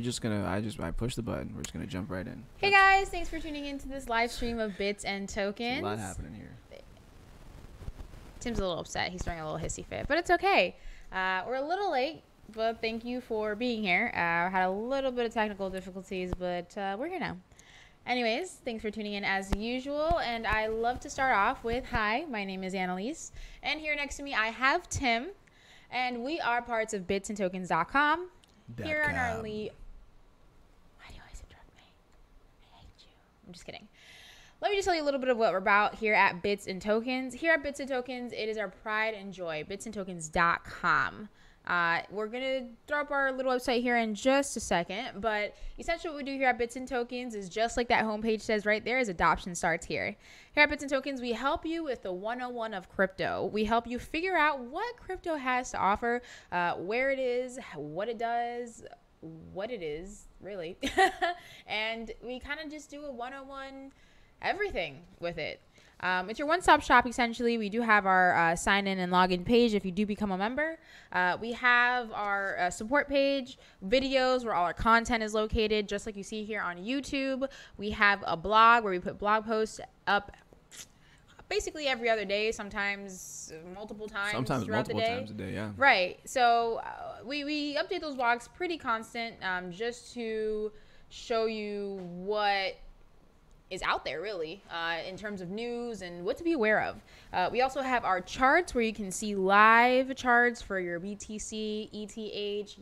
just gonna? I push the button. We're just gonna jump right in. Hey guys, thanks for tuning into this live stream of Bits and Tokens. There's a lot happening here. Tim's a little upset. He's throwing a little hissy fit, but it's okay. We're a little late, but thank you for being here. Had a little bit of technical difficulties, but we're here now. Anyways, thanks for tuning in as usual, and I love to start off with, hi, my name is Annalise, and here next to me I have Tim, and we are parts of bitsandtokens.com. Here on our lead. Why do you always interrupt me? I hate you. I'm just kidding. Let me just tell you a little bit of what we're about here at Bits and Tokens. Here at Bits and Tokens, it is our pride and joy, bitsandtokens.com. We're going to throw up our little website here in just a second, but essentially what we do here at Bits and Tokens is just like that homepage says right there, is adoption starts here. Here at Bits and Tokens, we help you with the 101 of crypto. We help you figure out what crypto has to offer, where it is, what it does, what it is, really. And we kind of just do a 101 everything with it. It's your one-stop shop, essentially. We do have our sign-in and login page if you do become a member. We have our support page, videos where all our content is located, just like you see here on YouTube. We have a blog where we put blog posts up basically every other day, sometimes multiple times throughout the day. Times a day, yeah. Right. So we update those blogs pretty constant, just to show you what is out there, really, in terms of news and what to be aware of. We also have our charts where you can see live charts for your BTC, ETH.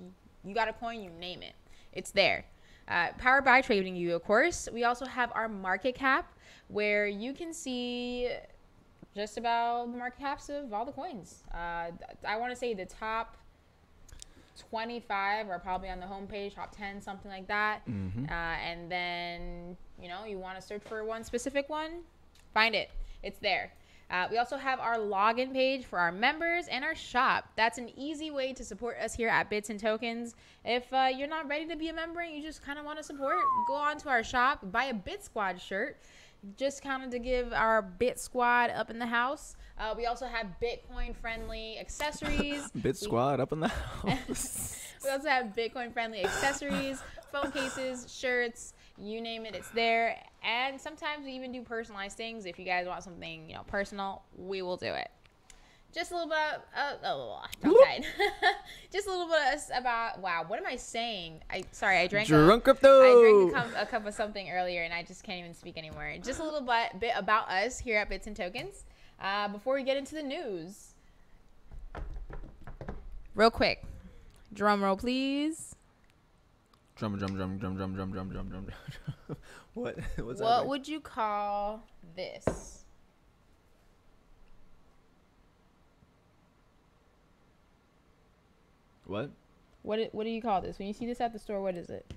You got a coin, you name it, it's there. Powered by TradingView, of course. We also have our market cap where you can see just about the market caps of all the coins. I want to say the top 25 are probably on the homepage, top 10, something like that. And then, you know, you want to search for one specific one, find it. It's there. We also have our login page for our members and our shop. That's an easy way to support us here at Bits and Tokens. If you're not ready to be a member and you just kind of want to support, go on to our shop, buy a Bit Squad shirt, just kind of to give our Bit Squad up in the house. We also have Bitcoin-friendly accessories. Bit Squad up in the house. We also have Bitcoin-friendly accessories, phone cases, shirts, you name it, it's there. And sometimes we even do personalized things. If you guys want something, you know, personal, we will do it. Just a little bit tongue-tied. Just a little bit about, wow, what am I saying? I drank crypto. a cup of something earlier, and I just can't even speak anymore. Just a little bit about us here at Bits and Tokens. Before we get into the news, real quick, drum roll, please. Drum. What? What would you call this? What? What do you call this? When you see this at the store, what is it?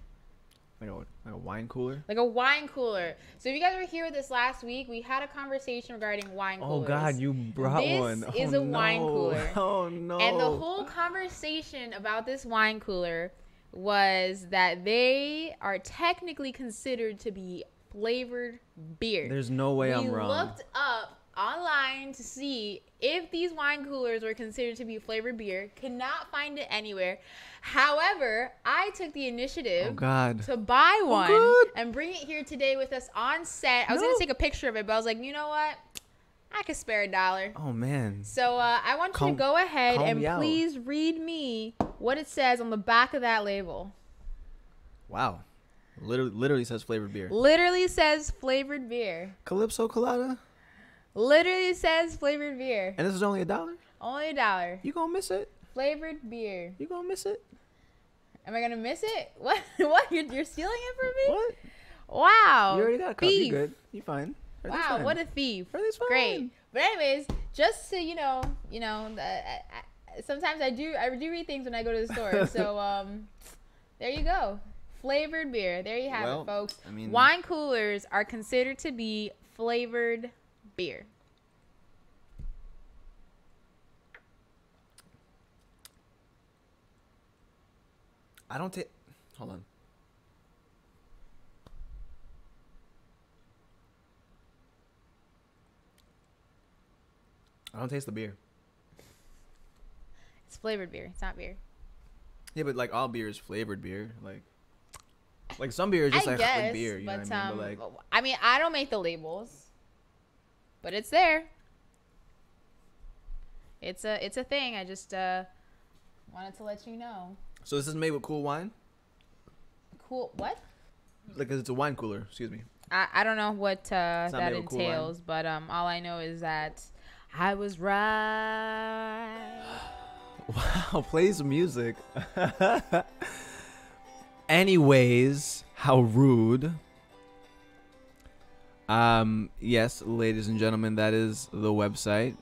Like a wine cooler? Like a wine cooler. So if you guys were here with us last week, we had a conversation regarding wine coolers. Oh, God, you brought one. This is a wine cooler. Oh, no. And the whole conversation about this wine cooler was that they are technically considered to be flavored beer. There's no way I'm wrong. We looked up online to see if these wine coolers were considered to be flavored beer. Could not find it anywhere. However, I took the initiative to buy one and bring it here today with us on set. I was going to take a picture of it, but I was like, you know what? I could spare $1. Oh, man. So I want you to go ahead and please read me what it says on the back of that label. Wow. Literally says flavored beer. Literally says flavored beer. Calypso Colada? Literally says flavored beer. And this is only $1? Only $1. You gonna miss it? Flavored beer. You gonna miss it? Am I gonna miss it? What? What? You're stealing it from me? What? Wow. You already got a cup. You good. You fine. Wow, fine. What a thief. Everything's fine. Great. But anyways, just to, sometimes I do read things when I go to the store. So there you go. Flavored beer. There you have it, folks. I mean, wine coolers are considered to be flavored beer. I don't take. Hold on. I don't taste the beer. It's flavored beer. It's not beer. Yeah, but like all beer is flavored beer. Like, Like some beer is just I like, guess, like beer, you know what I mean? But like, I mean, I don't make the labels, but it's there. It's a thing. I just wanted to let you know. so this is made with cool wine? Cool. What? Like, 'cause it's a wine cooler. Excuse me. I don't know what that made with cool wine. entails, but all I know is that I was right. Wow, play some music. Anyways, how rude. Yes, ladies and gentlemen, that is the website.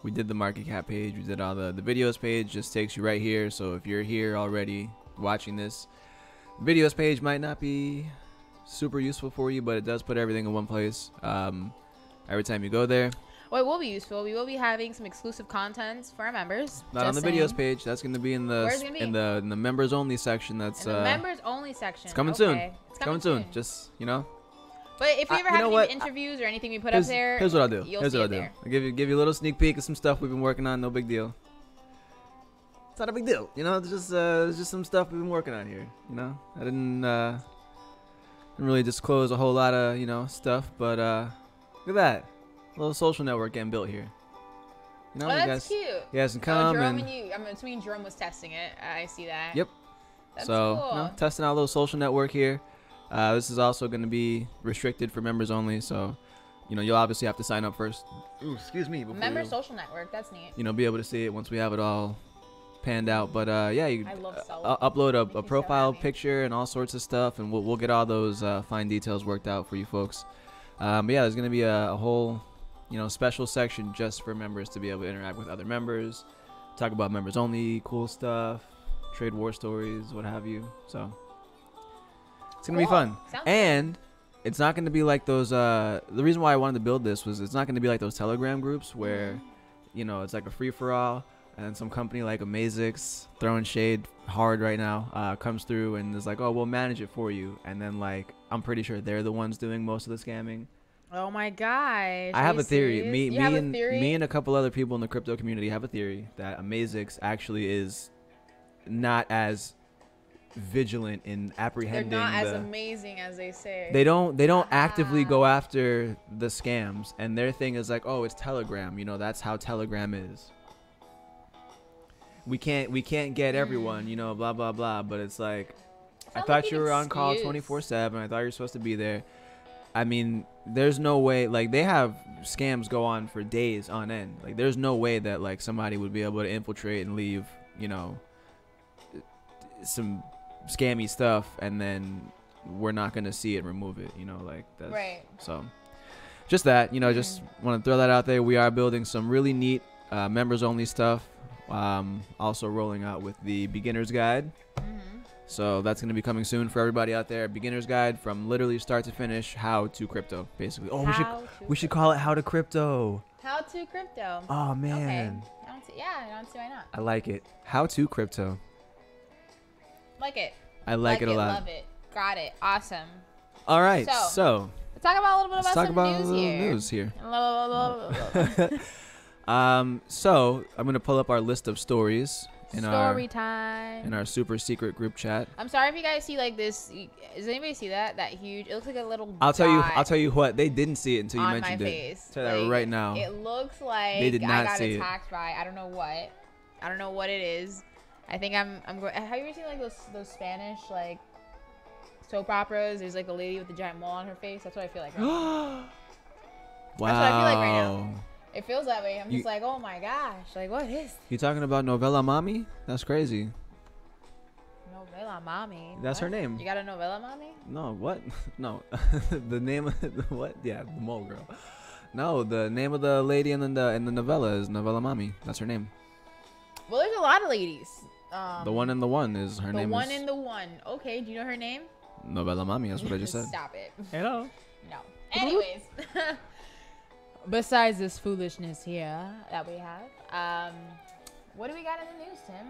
We did the market cap page. We did all the videos page. Just takes you right here. So if you're here already watching this, videos page might not be super useful for you, but it does put everything in one place. Every time you go there. Well, it will be useful. We will be having some exclusive content for our members. Not on the videos page. That's going to be in the Where's it gonna be? in the members only section. That's in the members only section. it's coming Okay. soon. It's Coming soon. Just, you know. But if you ever you have know any what? interviews or anything we put up there, Here's what I'll do. You'll Here's see what it I'll do. there. I'll give you a little sneak peek of some stuff we've been working on. No big deal. It's not a big deal. You know, it's just some stuff we've been working on here. You know, I didn't really disclose a whole lot of, you know, stuff, but look at that. A little social network getting built here. You know, Oh, you that's guys, cute. you guys can come Jerome and you. I'm assuming Jerome was testing it. I see that. Yep. That's so cool. you know, testing out a little social network here. This is also going to be restricted for members only, so you know, you'll obviously have to sign up first. Ooh, excuse me. Member social network. That's neat. You know, be able to see it once we have it all panned out. But yeah, you I love upload Makes a me so profile happy. picture and all sorts of stuff, and we'll get all those fine details worked out for you folks. But yeah, there's gonna be a whole, you know, special section just for members to be able to interact with other members, talk about members only, cool stuff, trade war stories, what have you. So it's gonna be Cool. fun. Sounds And it's not going to be like those the reason why I wanted to build this was it's not going to be like those Telegram groups where you know, it's like a free-for-all, and then some company like Amazix, throwing shade hard right now, comes through and is like, oh, we'll manage it for you, and then like I'm pretty sure they're the ones doing most of the scamming. Oh my gosh. I have Are a theory. you serious? Me and a couple other people in the crypto community have a theory that Amazix actually is not as vigilant in They're apprehending not as amazing as they say. they don't actively go after the scams, and their thing is like, oh, it's Telegram, you know, that's how Telegram is. We can't get everyone, you know, blah blah blah. But it's like, I thought like you an were on call excuse. 24/7. I thought you were supposed to be there. I mean, there's no way, like, they have scams go on for days on end. Like, there's no way that like somebody would be able to infiltrate and leave, you know, some scammy stuff, and then we're not gonna see it and remove it, you know, like that's Right. so just that, you know, just want to throw that out there. We are building some really neat members only stuff, also rolling out with the beginner's guide, so that's going to be coming soon for everybody out there. Beginner's guide from literally start to finish, how to crypto, basically. Oh, we should call it how to crypto. How to crypto. Oh man, Okay. I don't see why not. I like it. How to crypto. Like it. I like it a lot. Love it. Got it. Awesome. All right, So, so Let's talk about a little bit let's about talk some about a news little here. news here. Blah, blah, blah, blah, blah. So I'm gonna pull up our list of stories in Story time. our super secret group chat. I'm sorry if you guys see like this. Does anybody see that huge? It looks like a little. I'll tell dot you what, they didn't see it until you on mentioned my it. face. Tell that Like, right now. It looks like They did I not got see it. attacked by I don't know what. I don't know what it is. I think I'm going. Have you ever seen like those Spanish like soap operas? There's like a lady with a giant mole on her face. That's what I feel like. Right now. Wow. That's what I feel like right now. It feels that way. I'm You- just like, oh my gosh, like what is You talking about Novella Mommy? That's crazy. novela mommy? That's her What? name. You got a novela mommy? No, what? No. The name of the what? Yeah, the mole girl. No, the name of the lady in the novella is Novella Mommy. That's her name. Well, there's a lot of ladies. The one in the one is her The name one is in the one. Okay, do you know her name? Novella Mommy. That's what I just said. Stop it. Hello. No. Anyways, besides this foolishness here that we have, what do we got in the news, Tim?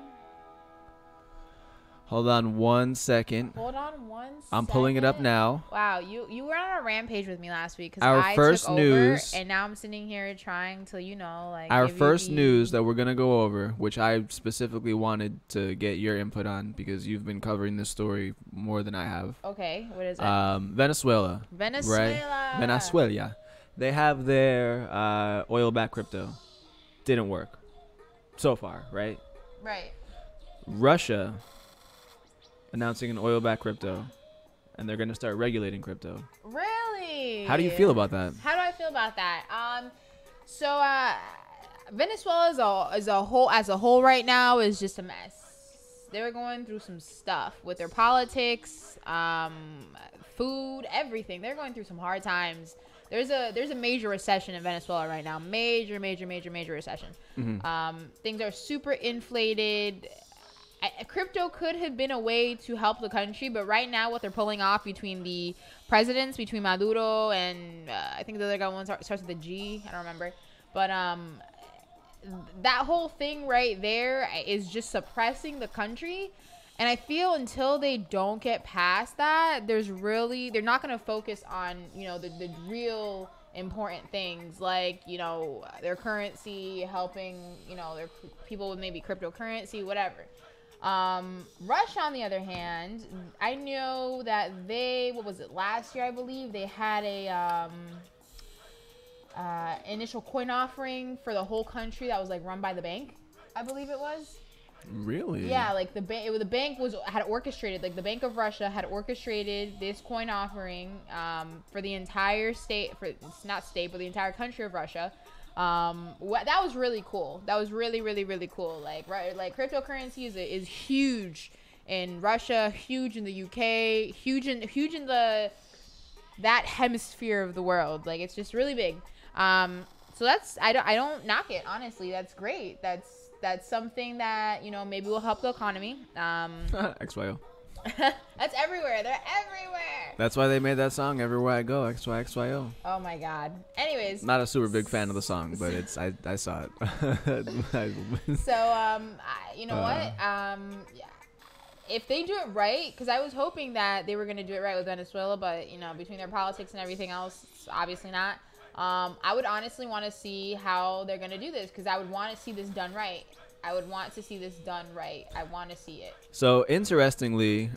Hold on 1 second. Hold on 1 second. I'm pulling it up now. Wow, you were on a rampage with me last week because Our I first took news, over, and now I'm sitting here trying to, like. our give you first the- news that we're going to go over, which I specifically wanted to get your input on because you've been covering this story more than I have. Okay, what is it? Venezuela. Venezuela. Right? Venezuela. They have their oil-backed crypto. Didn't work so far, right? Right. Russia announcing an oil-backed crypto, and they're going to start regulating crypto. Really? How do you feel about that? How do I feel about that? So Venezuela as a whole right now is just a mess. They're going through some stuff with their politics, food, everything. They're going through some hard times. There's a major recession in Venezuela right now. Major recession. Mm-hmm. Things are super inflated. Crypto could have been a way to help the country, but right now what they're pulling off between the presidents, between Maduro and I think the other guy one starts with a G. I don't remember. But that whole thing right there is just suppressing the country. And I feel until they don't get past that, they're not going to focus on, the real important things like, their currency, helping, their people with maybe cryptocurrency, whatever. Russia, on the other hand, I know that last year, I believe, they had a initial coin offering for the whole country that was like run by the bank, I believe it was. Really? Yeah, like the bank had orchestrated, like the Bank of Russia had orchestrated this coin offering for the entire state, but the entire country of Russia. That was really cool. That was really, really, really cool. Like cryptocurrency is huge in Russia, huge in the UK, huge in that hemisphere of the world. Like it's just really big. So I don't knock it, honestly. That's great. That's something that, maybe will help the economy. XYO. That's everywhere. They're everywhere. That's why they made that song "Everywhere I Go." XYXYO. Oh my God. Anyways, not a super big fan of the song, but I saw it. So you know what? Yeah. If they do it right, because I was hoping that they were going to do it right with Venezuela, but between their politics and everything else, it's obviously not. I would honestly want to see how they're going to do this, because I would want to see this done right. I want to see it. So, interestingly,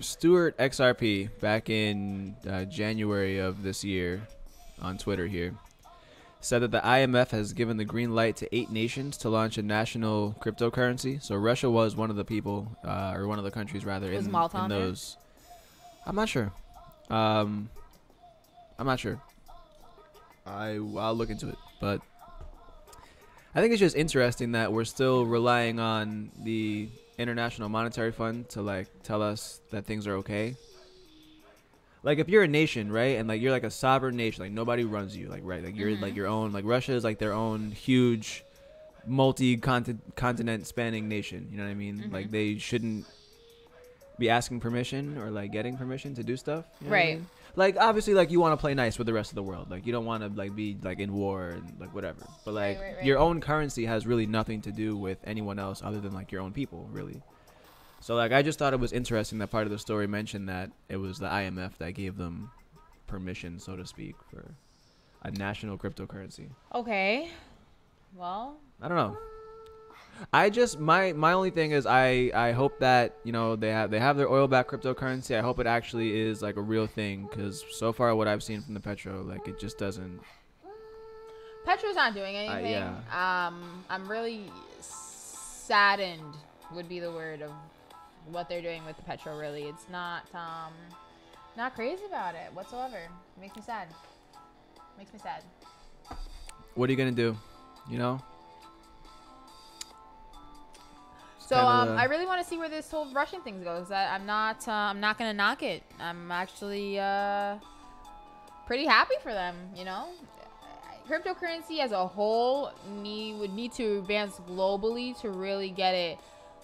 Stuart XRP, back in January of this year, on Twitter here, said that the IMF has given the green light to 8 nations to launch a national cryptocurrency. So, Russia was one of the people, or one of the countries, rather, in those. I'm not sure. I'm not sure. I'll look into it, but I think it's just interesting that we're still relying on the International Monetary Fund to tell us that things are okay. Like if you're a nation, right, and you're a sovereign nation, nobody runs you, right, you're your own. Russia is their own huge, multi-continent spanning nation. You know what I mean? Mm-hmm. They shouldn't be asking permission or getting permission to do stuff. You know right. What I mean? Obviously, you want to play nice with the rest of the world. You don't want to be in war and whatever. But right. Your own currency has really nothing to do with anyone else other than your own people, really. So I just thought it was interesting that part of the story mentioned that it was the IMF that gave them permission, so to speak, for a national cryptocurrency. Okay. Well, I don't know. I just my only thing is I hope that they have their oil-backed cryptocurrency. I hope it actually is a real thing, because so far what I've seen from the Petro, it just doesn't. Petro's not doing anything. Yeah. I'm really saddened would be the word of what they're doing with the Petro. Really, it's not crazy about it whatsoever. It makes me sad. What are you gonna do? So I really want to see where this whole Russian thing goes. I'm not gonna knock it. I'm actually pretty happy for them. Cryptocurrency as a whole would need to advance globally to really get it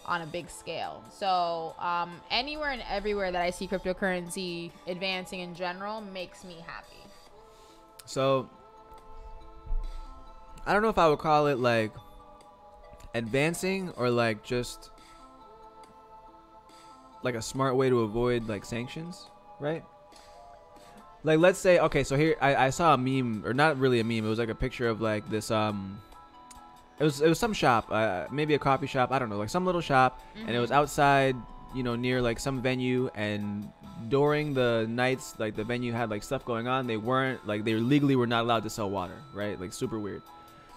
on a big scale. So anywhere and everywhere that I see cryptocurrency advancing in general makes me happy. So I don't know if I would call it advancing or just like a smart way to avoid like sanctions, right? Like let's say, okay, so here I saw a meme, or not really a meme. It was like a picture of like this it was some shop, maybe a coffee shop, I don't know, like some little shop, and it was outside, you know, near like some venue, and during the nights like the venue had like stuff going on, they legally were not allowed to sell water, right? Like super weird.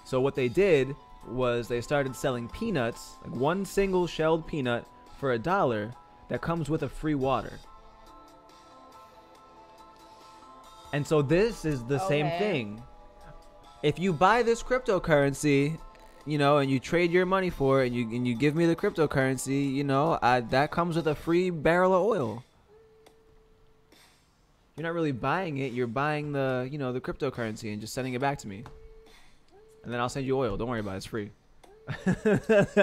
So what they did was they started selling peanuts, like one single shelled peanut for $1 that comes with a free water. And so this is the same thing. If you buy this cryptocurrency, you know, and you trade your money for it, and you give me the cryptocurrency, you know, that comes with a free barrel of oil. You're not really buying it. You're buying the, you know, the cryptocurrency and just sending it back to me. And then I'll send you oil. Don't worry about it. It's free. Interesting.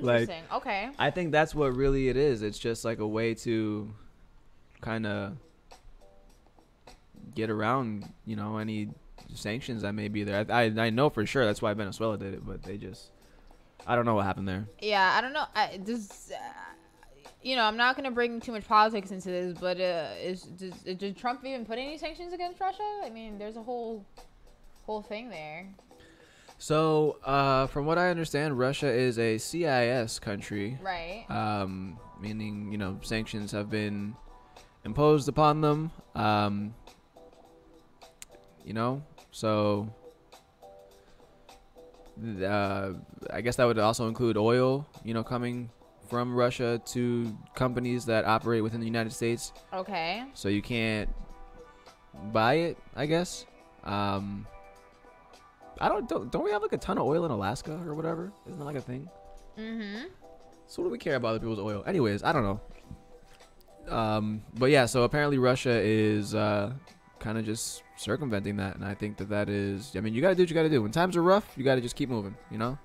Like, okay. I think that's what really it is. It's just like a way to kind of get around, you know, any sanctions that may be there. I know for sure that's why Venezuela did it, but they just, I don't know what happened there. Yeah, I don't know. You know, I'm not gonna bring too much politics into this, but did Trump even put any sanctions against Russia? I mean, there's a whole thing there. So, from what I understand, Russia is a CIS country. Right. Meaning, you know, sanctions have been imposed upon them. You know, so I guess that would also include oil, you know, coming from Russia to companies that operate within the United States. Okay. So you can't buy it, I guess. Don't we have like a ton of oil in Alaska or whatever? Isn't that like a thing? Mm-hmm. So what do we care about other people's oil? Anyways, I don't know. But yeah, so apparently Russia is kind of just circumventing that, and I think that is, I mean, you gotta do what you gotta do. When times are rough, you gotta just keep moving, you know.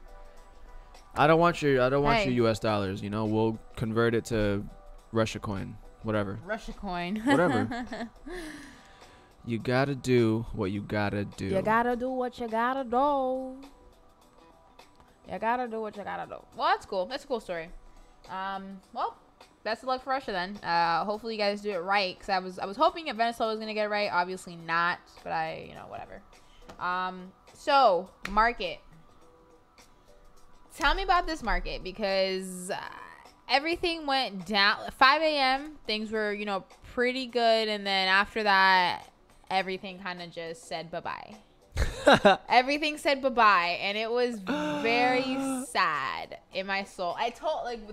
I don't want your US dollars, you know. We'll convert it to Russia coin, whatever. Russia coin. Whatever. You gotta do what you gotta do. You gotta do what you gotta do. You gotta do what you gotta do. Well, that's cool. That's a cool story. Well, best of luck for Russia then. Hopefully you guys do it right, because I was hoping if Venezuela was gonna get it right. Obviously not, but whatever. So market. Tell me about this market, because everything went down. 5 a.m. things were, you know, pretty good, and then after that, everything kind of just said bye-bye. Everything said bye-bye, and it was very sad in my soul.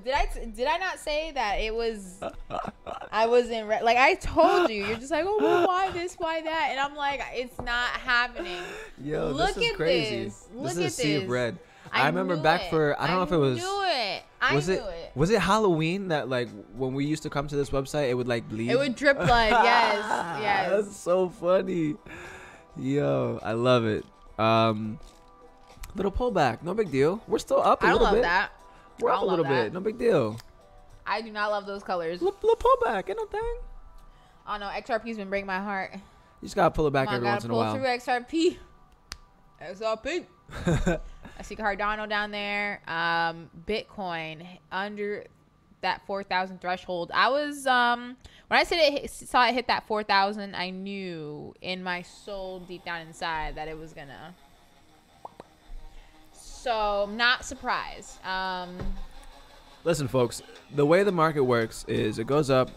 Did I not say that it was, I wasn't like, I told you, you're just like, oh, well, why this, why that, and I'm like, it's not happening. Yo, look this is at crazy. this. This Look is at sea this. of red. I remember back for, I don't know if it was, I knew it. Was it Halloween that, like, when we used to come to this website, it would like bleed? It would drip blood. Yes. That's so funny. Yo, I love it. Little pullback, no big deal. We're still up a little bit. I don't love that. We're up a little bit, no big deal. I do not love those colors. Little pullback, ain't no thing. Oh no, XRP's been breaking my heart. You just gotta pull it back every once in a while. Gotta pull through XRP. I see Cardano down there. Bitcoin under that 4,000 threshold. I was when I saw it hit that 4,000, I knew in my soul, deep down inside, that it was gonna. So I'm not surprised. Listen, folks, the way the market works is it goes up,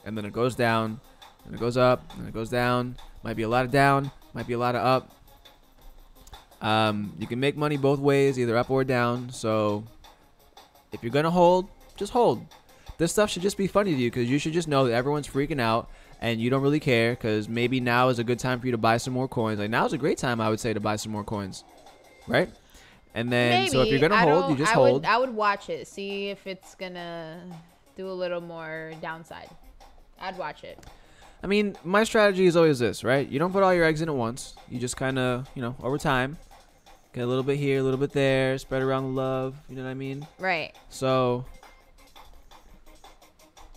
and then it goes down, and it goes up, and it goes down. Might be a lot of down, might be a lot of up. You can make money both ways, either up or down. So if you're gonna hold, just hold. This stuff should just be funny to you, because you should just know that everyone's freaking out and you don't really care, because maybe now is a good time for you to buy some more coins. Like, now is a great time, I would say, to buy some more coins, right? And then, so if you're gonna hold, you just hold. I would watch it, see if it's gonna do a little more downside. I'd watch it. I mean, my strategy is always this, right? You don't put all your eggs in at once. You just kind of, you know, over time, get a little bit here, a little bit there, spread around the love. You know what I mean? Right. So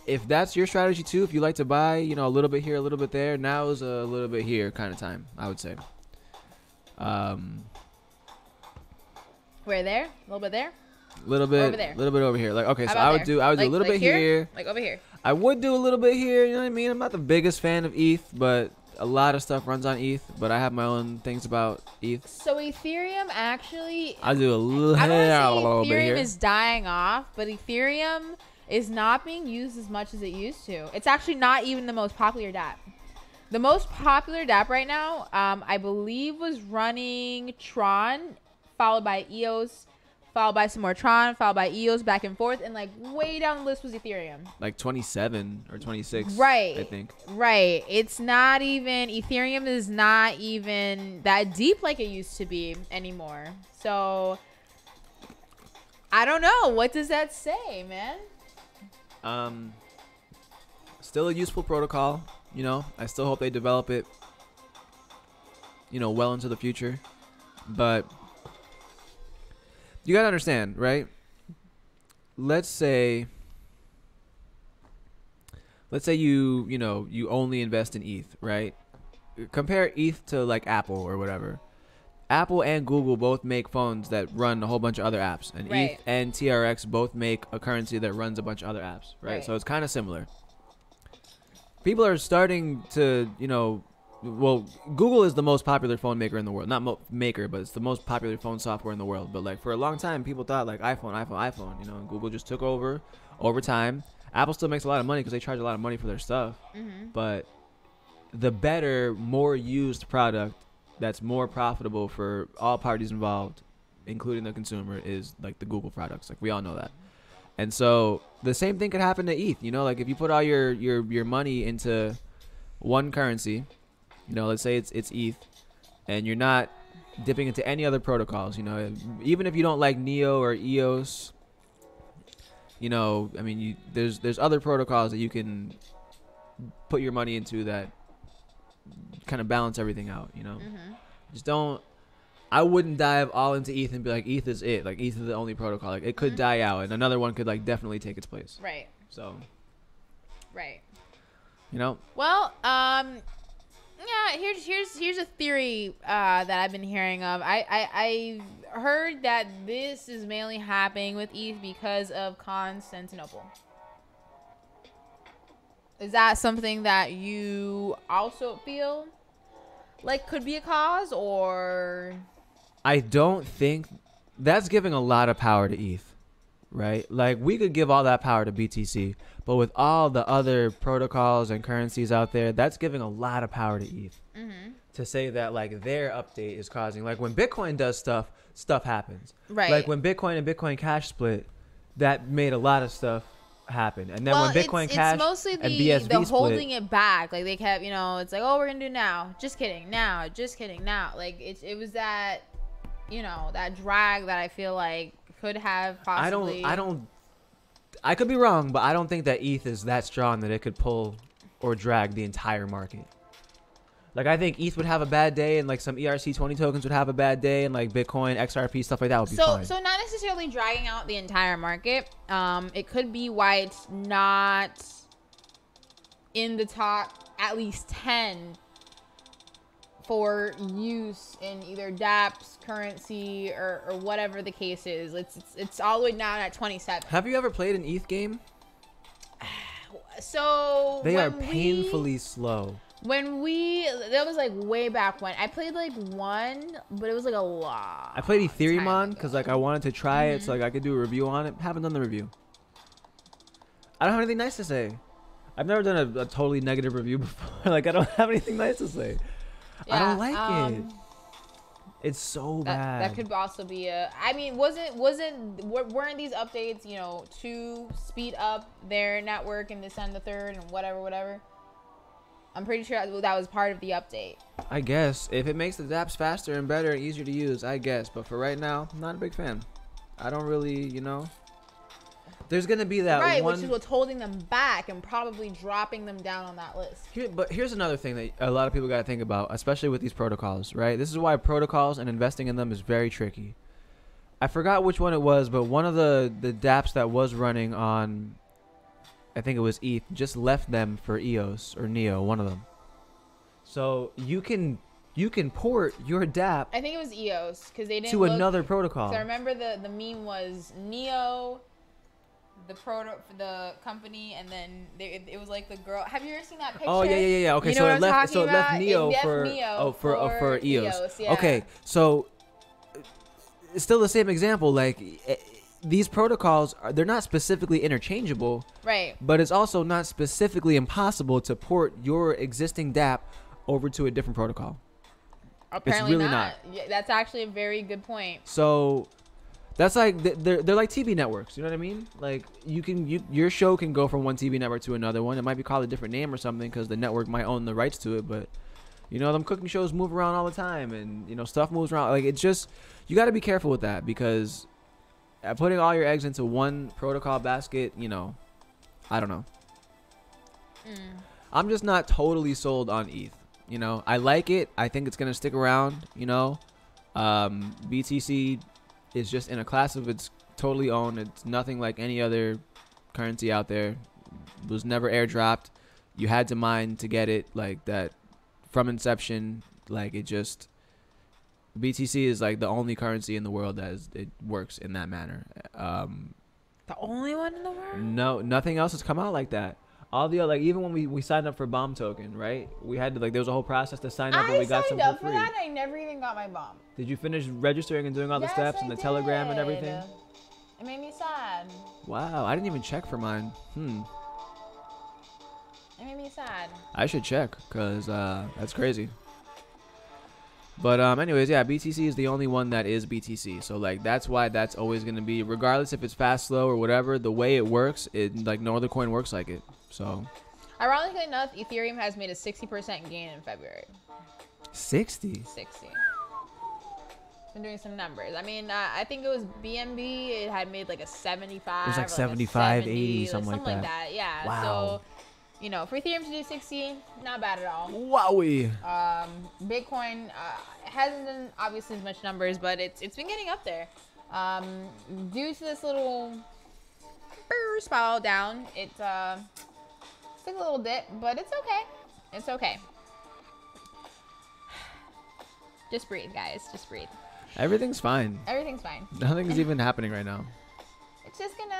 if that's your strategy too, if you like to buy, you know, a little bit here, a little bit there, now is a little bit here kind of time, I would say. Where there? A little bit there? Little bit Over there. Little bit over here. Like, okay, How so about I would there? do a little bit here. Like over here. I would do a little bit here. You know what I mean? I'm not the biggest fan of ETH, but a lot of stuff runs on ETH. But I have my own things about ETH. So Ethereum actually, I do a little, I don't little say bit here. Ethereum is dying off, but Ethereum is not being used as much as it used to. It's actually not even the most popular dApp. The most popular dApp right now, I believe, was running Tron, followed by EOS, followed by some more Tron, followed by EOS, back and forth, and like way down the list was Ethereum. Like 27 or 26, right? I think. Right. It's not even, Ethereum is not even that deep like it used to be anymore. So I don't know. What does that say, man? Still a useful protocol. You know, I still hope they develop it, you know, well into the future. But you gotta understand, right? Let's say you only invest in ETH, right? Compare ETH to like Apple or whatever. Apple and Google both make phones that run a whole bunch of other apps, and ETH and TRX both make a currency that runs a bunch of other apps, right? So it's kind of similar. People are starting to, you know, well, Google is the most popular phone maker in the world. Not maker, but it's the most popular phone software in the world. But like for a long time, people thought like iPhone, you know, and Google just took over time. Apple still makes a lot of money because they charge a lot of money for their stuff. But the better, more used product that's more profitable for all parties involved, including the consumer, is like the Google products. Like we all know that. And so the same thing could happen to ETH. You know, like if you put all your money into one currency, you know, let's say it's ETH, and you're not dipping into any other protocols, you know, even if you don't like Neo or EOS, you know, I mean, there's other protocols that you can put your money into that kind of balance everything out, you know. Just don't. I wouldn't dive all into ETH and be like, ETH is it. Like, ETH is the only protocol. Like, it could die out, and another one could, like, definitely take its place. Right. So. Right. You know? Well, yeah, here's a theory that I've been hearing of. I heard that this is mainly happening with ETH because of Constantinople. Is that something that you also feel like could be a cause, or? I don't think that's giving a lot of power to ETH, right? Like we could give all that power to BTC, but with all the other protocols and currencies out there, that's giving a lot of power to ETH. To say that like their update is causing, like when Bitcoin does stuff happens. Right. Like when Bitcoin and Bitcoin Cash split, that made a lot of stuff happen. And then when Bitcoin Cash mostly and BSV the split, holding it back. Like they kept, you know, it's like, oh, we're gonna do now. Just kidding. Now. Like it was that, you know, that drag that I feel like could have possibly. I could be wrong, but I don't think that ETH is that strong that it could pull or drag the entire market. Like I think ETH would have a bad day, and like some ERC20 tokens would have a bad day, and like Bitcoin, XRP, stuff like that would be fine. So not necessarily dragging out the entire market. It could be why it's not in the top at least 10 for use in either dApps, currency, or whatever the case is. It's all the way down at 27. Have you ever played an ETH game? So they are painfully slow. That was like way back when. I played like one, but it was like a lot. I played Ethereum because like I wanted to try it so like I could do a review on it. Haven't done the review. I don't have anything nice to say. I've never done a totally negative review before. Like I don't have anything nice to say. Yeah, I don't like it. It's so bad. That could also be I mean, weren't these updates, you know, to speed up their network and this and the third and whatever? I'm pretty sure that was part of the update. I guess. If it makes the dApps faster and better and easier to use, I guess. But for right now, I'm not a big fan. I don't really, you know. There's going to be that right, one... which is what's holding them back and probably dropping them down on that list. But here's another thing that a lot of people got to think about, especially with these protocols, right? This is why protocols and investing in them is very tricky. I forgot which one it was, but one of the dApps that was running on... I think it was ETH, just left them for EOS or Neo, one of them. So you can you can port your dApp I think it was EOS because they didn't to another protocol. So I remember the meme was Neo, the company, and then it was like the girl. Have you ever seen that picture? Oh yeah. Okay, you know so what it left talking about? Neo It left for Neo for EOS. Yeah. Okay, so it's still the same example. Like these protocols they're not specifically interchangeable, right? But it's also not specifically impossible to port your existing dApp over to a different protocol. Apparently it's really not. Yeah, that's actually a very good point. So that's like they're like TV networks. You know what I mean? Like your show can go from one TV network to another one. It might be called a different name or something because the network might own the rights to it. But you know, them cooking shows move around all the time, and you know stuff moves around. Like it's just you got to be careful with that because putting all your eggs into one protocol basket, you know, I don't know. I'm just not totally sold on ETH. You know, I like it. I think it's gonna stick around. You know, BTC is just in a class of its totally own. It's nothing like any other currency out there. It was never airdropped. You had to mine to get it, like that from inception. Like it just BTC is like the only currency in the world it works in that manner. The only one in the world? No, nothing else has come out like that. All the other, like even when we signed up for Bomb Token, right? We had to there was a whole process to sign up, and we got some I signed up for for free. that. And I never even got my bomb. Did you finish registering and doing all the steps and the telegram and everything? It made me sad. Wow, I didn't even check for mine. It made me sad. I should check because that's crazy. But anyways, yeah, BTC is the only one that is BTC. So like that's why that's always gonna be, regardless if it's fast, slow, or whatever. The way it works, like no other coin works like it. So. Ironically enough, Ethereum has made a 60% gain in February. 60. 60. Been doing some numbers. I mean, I think it was BNB. It had made like a 75. It was like or 75, 70, 80, something like that. Yeah. Wow. So, you know, for Ethereum to do 60, not bad at all. Wowie. Bitcoin hasn't done obviously as much numbers, but it's been getting up there. Due to this little spiral down, it's a little dip, but it's okay. It's okay. Just breathe, guys. Just breathe. Everything's fine. Everything's fine. Nothing's even happening right now. It's just gonna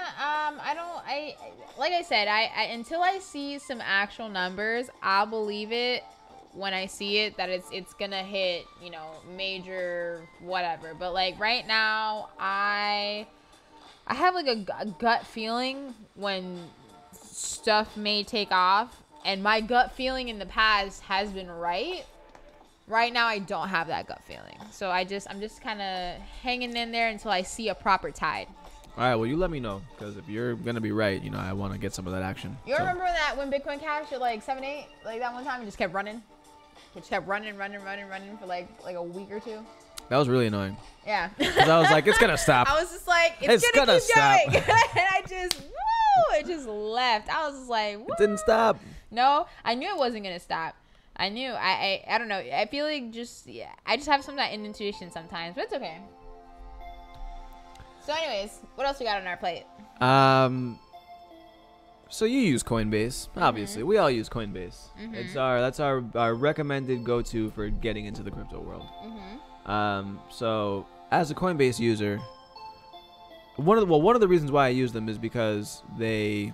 like I said, I until I see some actual numbers, I'll believe it when I see it that it's gonna hit, you know, major whatever. But like right now, I have like a gut feeling when stuff may take off, and my gut feeling in the past has been right. Right now, I don't have that gut feeling, so I'm just kind of hanging in there until I see a proper tide. All right, well, you let me know, because if you're gonna be right, you know, I want to get some of that action. You remember that when Bitcoin Cash at like 7, 8, like that one time, it just kept running. It just kept running for like a week or two. That was really annoying. Yeah. Because I was like, it's gonna stop. I was just like, it's gonna keep stop. going. And I just, it just left. I was just like, woo. It didn't stop. No, I knew it wasn't gonna stop. I knew. I don't know. I feel like I just have some of that intuition sometimes, but it's okay. So anyways, what else we got on our plate? So you use Coinbase, obviously. We all use Coinbase. That's our recommended go-to for getting into the crypto world. So as a Coinbase user, one of the reasons why I use them is because they're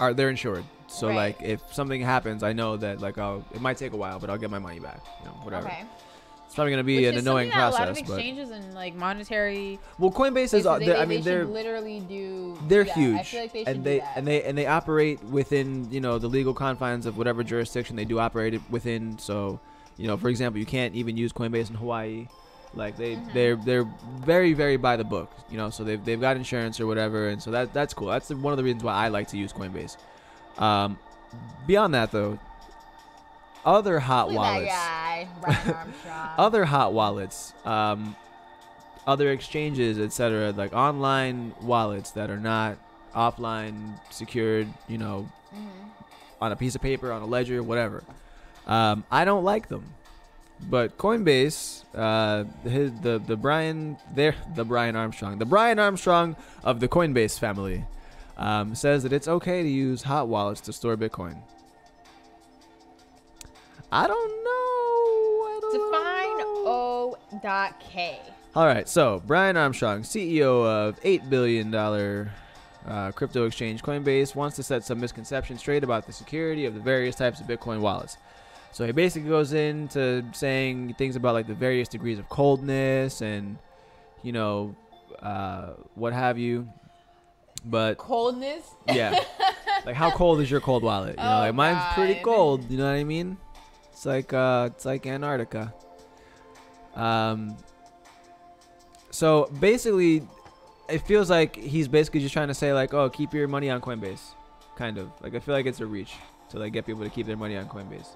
insured. So like if something happens, I know that like it might take a while, but I'll get my money back. You know, whatever. Okay. It's probably gonna be an annoying process. A lot of exchanges and like monetary. Well, Coinbase is. They're literally do. They're that. huge. I feel like they should and do that. and they operate within the legal confines of whatever jurisdiction they do operate it within. So, for example, you can't even use Coinbase in Hawaii. Like they're very, very by the book. So they've got insurance or whatever, and so that's cool. That's one of the reasons why I like to use Coinbase. Beyond that, though. Other hot wallets, other hot wallets, other exchanges, etc., like online wallets that are not offline secured, on a piece of paper, on a ledger, whatever. I don't like them, but Coinbase, the Brian Armstrong of the Coinbase family, says that it's okay to use hot wallets to store Bitcoin. I don't know. Define O.K. All right, so Brian Armstrong, CEO of $8 billion crypto exchange Coinbase, wants to set some misconceptions straight about the security of the various types of Bitcoin wallets. So he basically goes into saying things about like the various degrees of coldness and, you know, what have you. But Coldness? yeah, like how cold is your cold wallet? You know, like mine's pretty cold. You know what I mean? It's like Antarctica. So basically, it feels like he's basically just trying to say like, oh, keep your money on Coinbase, kind of. Like I feel like it's a reach to like get people to keep their money on Coinbase.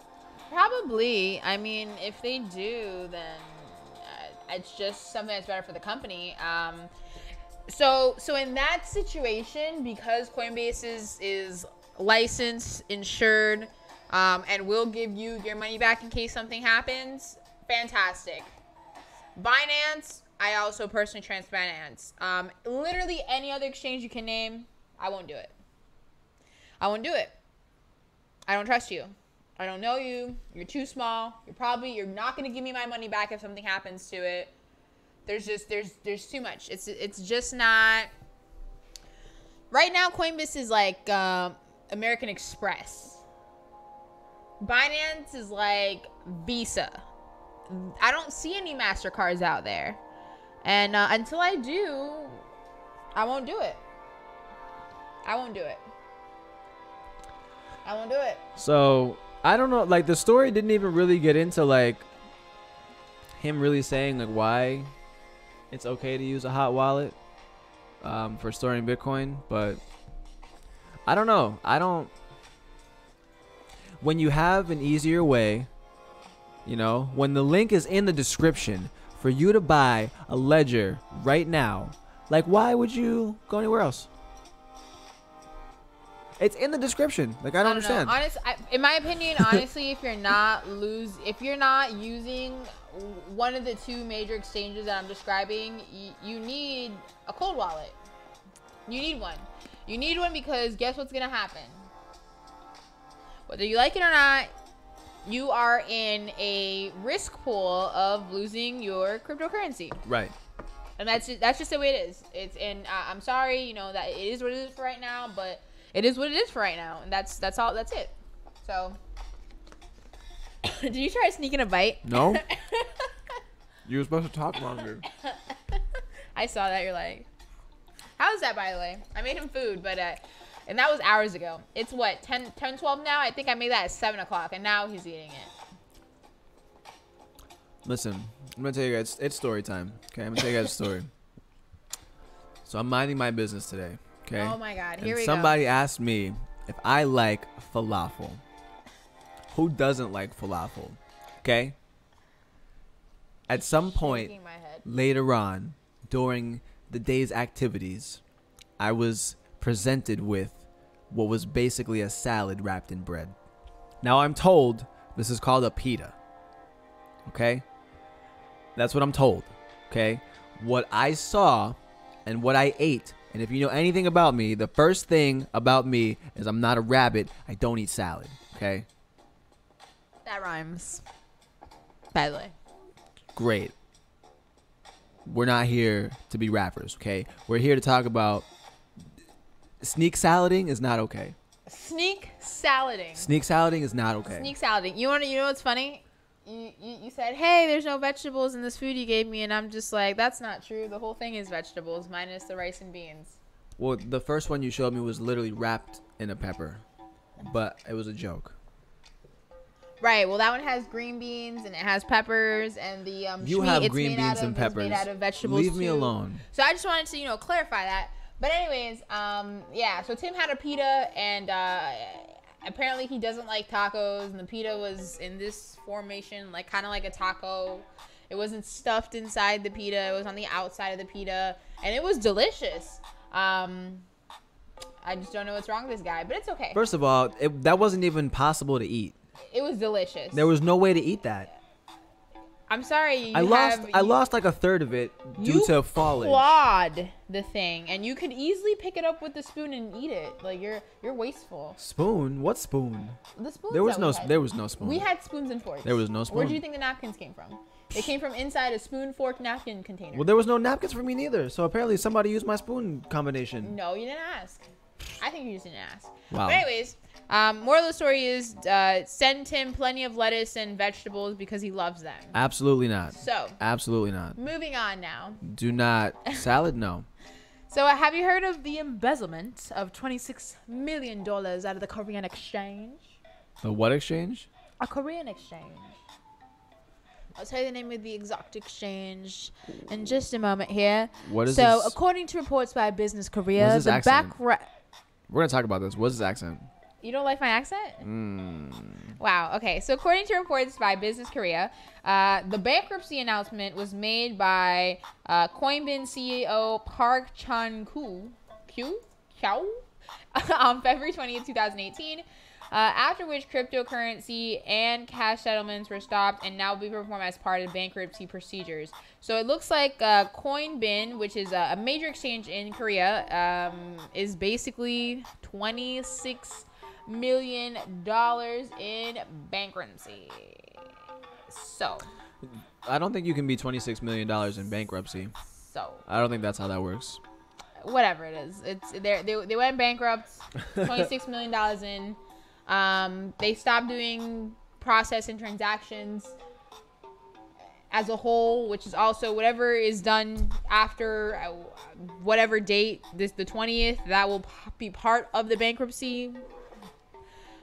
Probably. I mean, if they do, then it's just something that's better for the company. So in that situation, because Coinbase is licensed, insured, and will give you your money back in case something happens, fantastic. Binance, I also personally trust Binance. Literally any other exchange you can name, I won't do it. I won't do it. I don't trust you. I don't know you. You're too small. You're not going to give me my money back if something happens to it. There's too much. It's just not. Right now, Coinbase is like American Express. Binance is like Visa. I don't see any MasterCards out there. And until I do, I won't do it. I won't do it. I won't do it. So, I don't know. Like, the story didn't even really get into, like, him really saying, like, why it's okay to use a hot wallet for storing Bitcoin. But, I don't know. When you have an easier way, you know, when the link is in the description for you to buy a ledger right now, like, why would you go anywhere else? It's in the description. Like, I don't understand. In my opinion, honestly, if you're not using one of the two major exchanges that I'm describing, you need a cold wallet. You need one. You need one because guess what's gonna happen? Whether you like it or not, you are in a risk pool of losing your cryptocurrency. Right. And that's just the way it is. I'm sorry, you know, that it is what it is for right now, but it is what it is for right now, and that's it. So, did you try sneaking a bite? No. You were supposed to talk longer. I saw that. You're like, how is that, by the way? I made him food, but and that was hours ago. It's what, 10, 12 now? I think I made that at 7 o'clock, and now he's eating it. Listen, I'm gonna tell you guys. It's story time. Okay, I'm gonna tell you guys a story. So I'm minding my business today. Okay. Oh my God! Here we go. Somebody asked me if I like falafel. Who doesn't like falafel? Okay. At some point later on, during the day's activities, I was presented with what was basically a salad wrapped in bread. Now I'm told this is called a pita. Okay. That's what I'm told. Okay. What I saw and what I ate. And if you know anything about me, the first thing about me is I'm not a rabbit. I don't eat salad. Okay? That rhymes. By the way. Great. We're not here to be rappers, okay? We're here to talk about sneak salading is not okay. Sneak salading. Sneak salading is not okay. Sneak salading. You know what's funny? You said, hey, there's no vegetables in this food you gave me, and I'm just like, that's not true. The whole thing is vegetables minus the rice and beans. Well, the first one you showed me was literally wrapped in a pepper, but it was a joke. Right. Well, that one has green beans and it has peppers, and the you have green beans and peppers. It's made out of vegetables. Leave me alone. So I just wanted to clarify that. But anyways, yeah. So Tim had a pita, and apparently he doesn't like tacos, and the pita was in this formation, like kind of like a taco. It wasn't stuffed inside the pita. It was on the outside of the pita, and it was delicious. I just don't know what's wrong with this guy, but it's okay. First of all, that wasn't even possible to eat. It was delicious. There was no way to eat that. I'm sorry. I lost like a third of it due to foliage. the thing, and you could easily pick it up with the spoon and eat it. Like you're wasteful. Spoon? What spoon? The spoons. There was that no spoon. We had spoons and forks. There was no spoon. Where do you think the napkins came from? They came from inside a spoon, fork, napkin container. Well, there was no napkins for me neither. So apparently somebody used my spoon combination. No, you didn't ask. I think you just didn't ask. Wow. But anyways, moral of the story is send him plenty of lettuce and vegetables because he loves them. Absolutely not. So. Absolutely not. Moving on now. Do not. Salad? No. So have you heard of the embezzlement of $26 million out of the Korean exchange? The what exchange? A Korean exchange. I'll tell you the name of the exact exchange in just a moment here. What is so, this? according to reports by Business Korea, What is this the accent? We're going to talk about this. What's his accent? You don't like my accent? Wow. Okay. So, according to reports by Business Korea, the bankruptcy announcement was made by Coinbin CEO Park Chan-koo on February 20th, 2018. After which cryptocurrency and cash settlements were stopped and now will be performed as part of bankruptcy procedures. So it looks like Coinbin, which is a major exchange in Korea, is basically $26 million in bankruptcy. So. I don't think you can be $26 million in bankruptcy. So. I don't think that's how that works. Whatever it is. They went bankrupt, $26 million in. They stopped doing processing transactions as a whole, which is also whatever is done after whatever date, the 20th, that will be part of the bankruptcy.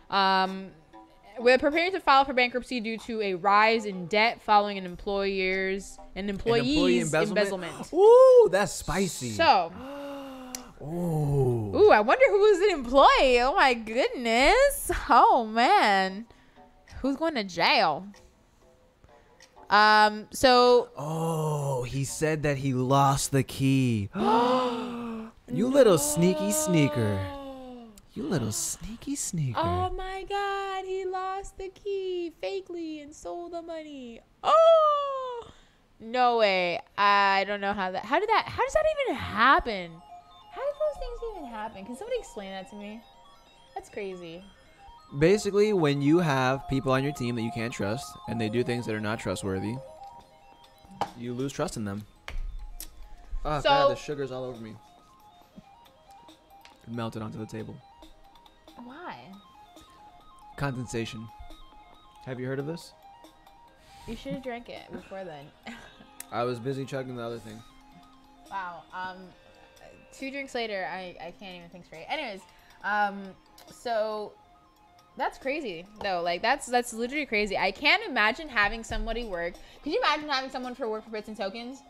We're preparing to file for bankruptcy due to a rise in debt following an employee's embezzlement. Ooh, that's spicy. So. Ooh, I wonder who was an employee. Oh my goodness. Oh man. Who's going to jail? Oh, he said that he lost the key. You little sneaky sneaker. You little sneaky sneaker. Oh my god, he lost the key fakely and stole the money. Oh. No way. I don't know how does that even happen? How do those things even happen? Can somebody explain that to me? That's crazy. Basically, when you have people on your team that you can't trust and they do things that are not trustworthy, you lose trust in them. Oh, so, God, the sugar's all over me. It melted onto the table. Why? Condensation. Have you heard of this? You should have drank it before then. I was busy chugging the other thing. Wow. 2 drinks later, I can't even think straight. Anyways, so that's crazy though. Like that's literally crazy. I can't imagine having somebody work. Could you imagine having someone work for bits and tokens?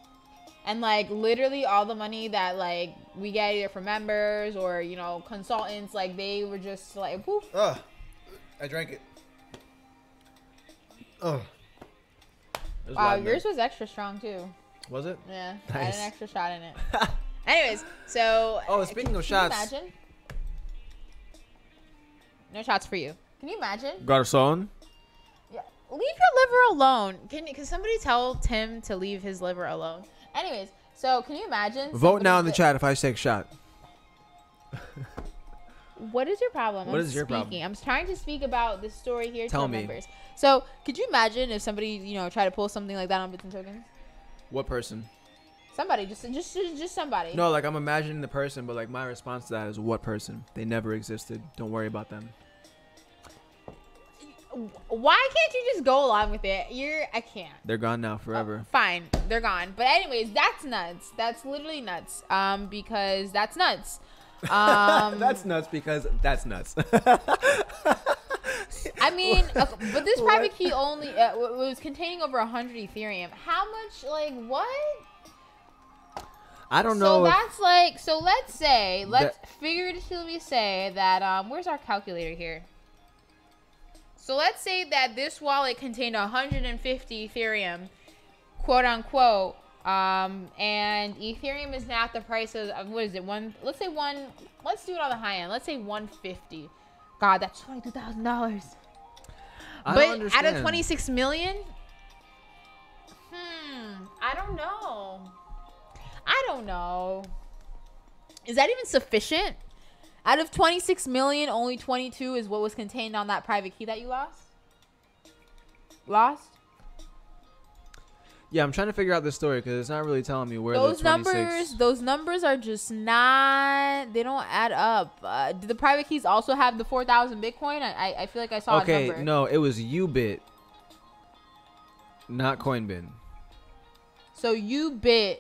And like literally all the money that like we get either from members or, you know, consultants, like they were just like poof. Oh, I drank it. Oh. Wow, yours was extra strong too. Was it? Yeah, Nice. I had an extra shot in it. Anyways, so. Oh, speaking of shots. Can you imagine? No shots for you. Can you imagine? Garçon. Yeah. Leave your liver alone. Can somebody tell Tim to leave his liver alone? Anyways, so can you imagine? Vote now in the chat if I take a shot. What is your problem? What is your problem? I'm trying to speak about this story here to our me. members. So, could you imagine if somebody, you know, tried to pull something like that on bits and tokens? What person? Somebody, just somebody. No, like I'm imagining the person, but like my response to that is what person? They never existed. Don't worry about them. Why can't you just go along with it? I can't. They're gone now forever. Fine, they're gone. But anyways, that's nuts. That's literally nuts. Because that's nuts. That's nuts because that's nuts. I mean, but this private key only was containing over 100 Ethereum. How much? Like what? I don't know. So that's like. So let's figuratively say that. Where's our calculator here? So let's say that this wallet contained 150 Ethereum, quote unquote, and Ethereum is now at the price of what is it? Let's do it on the high end. Let's say 150. God, that's $22,000. But out of 26 million, I don't know. Is that even sufficient? Out of 26 million, only 22 is what was contained on that private key that you lost? Yeah, I'm trying to figure out this story because it's not really telling me where Those the 26... those numbers are just not, they don't add up. Do the private keys also have the 4,000 Bitcoin? I feel like I saw a number. Okay, no, it was Ubit, not Coinbin. So Ubit.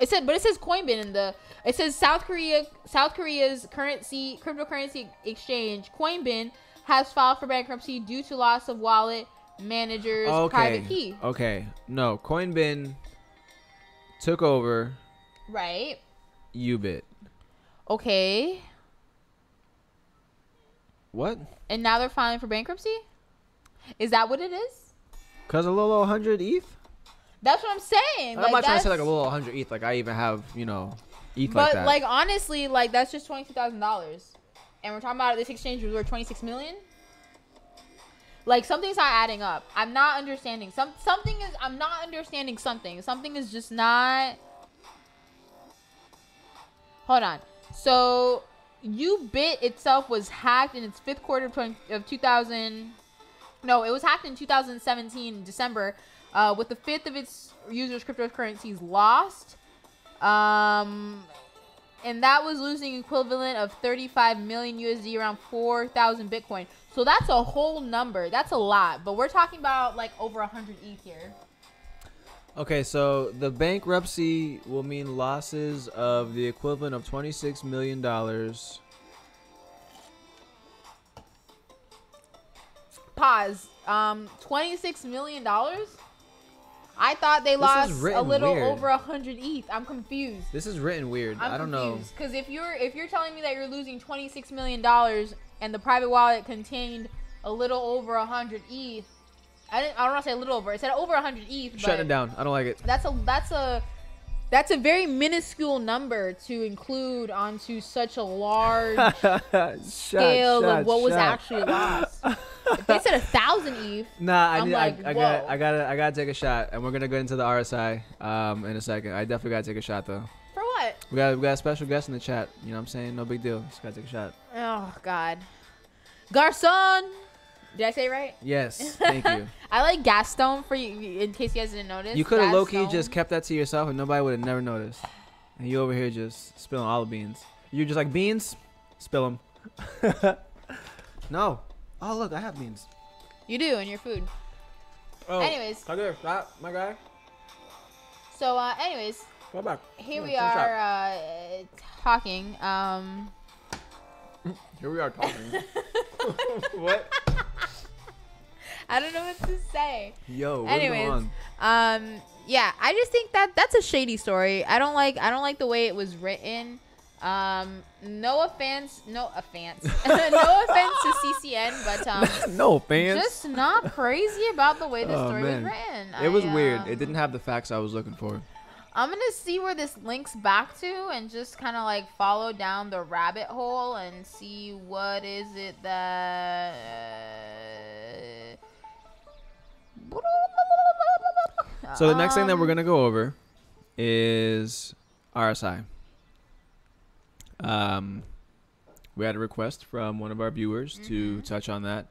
It says Coinbin in the. It says South Korea's cryptocurrency exchange Coinbin has filed for bankruptcy due to loss of wallet manager's private key. Okay, no, Coinbin took over. Right. Ubit. Okay. What? And now they're filing for bankruptcy? Is that what it is? Cause a little 100 ETH. That's what I'm saying. I'm not trying to say like a little 100 ETH. Like I even have, ETH like that. But like honestly, like that's just $22,000, and we're talking about this exchange was worth 26 million. Like something's not adding up. I'm not understanding. I'm not understanding something. Something is just not. Hold on. So Ubit itself was hacked in its fifth quarter of 2000. No, it was hacked in 2017 December. With the fifth of its users' cryptocurrencies lost. And that was losing equivalent of 35 million USD, around 4,000 Bitcoin. So that's a whole number. That's a lot. But we're talking about like over 100 ETH here. Okay, so the bankruptcy will mean losses of the equivalent of $26 million. Pause. $26 million? I thought they lost a little weird. over 100 ETH. I'm confused. This is written weird. I don't know. Because if you're telling me that you're losing $26 million and the private wallet contained a little over 100 ETH, I don't want to say a little over. It said over 100 ETH. Shut it down. I don't like it. That's a very minuscule number to include onto such a large scale of what was actually lost. If they said 1,000 ETH, nah, I gotta take a shot, and we're gonna go into the RSI in a second. I definitely gotta take a shot though. For what? We got a special guest in the chat. You know what I'm saying? No big deal. Just gotta take a shot. Oh God, Garcon. Did I say it right? Yes, thank you. I like Gaston for you, in case you guys didn't notice. You could have low-key just kept that to yourself and nobody would have never noticed. And you over here just spilling all the beans. You're just like, beans? Spill them. No. Oh, look, I have beans. You do in your food. Oh, anyways. can I get a shot, my guy? So, anyways. Go back. Here we are talking. Here we are talking. What? I don't know what to say. Yo, what's going on? Yeah, I just think that's a shady story. I don't like the way it was written. No offense to CCN, but no offense. Just not crazy about the way the story was written. It was weird. It didn't have the facts I was looking for. I'm gonna see where this links back to and just kind of like follow down the rabbit hole and see what is it that. So the next thing that we're gonna go over is RSI. We had a request from one of our viewers to touch on that,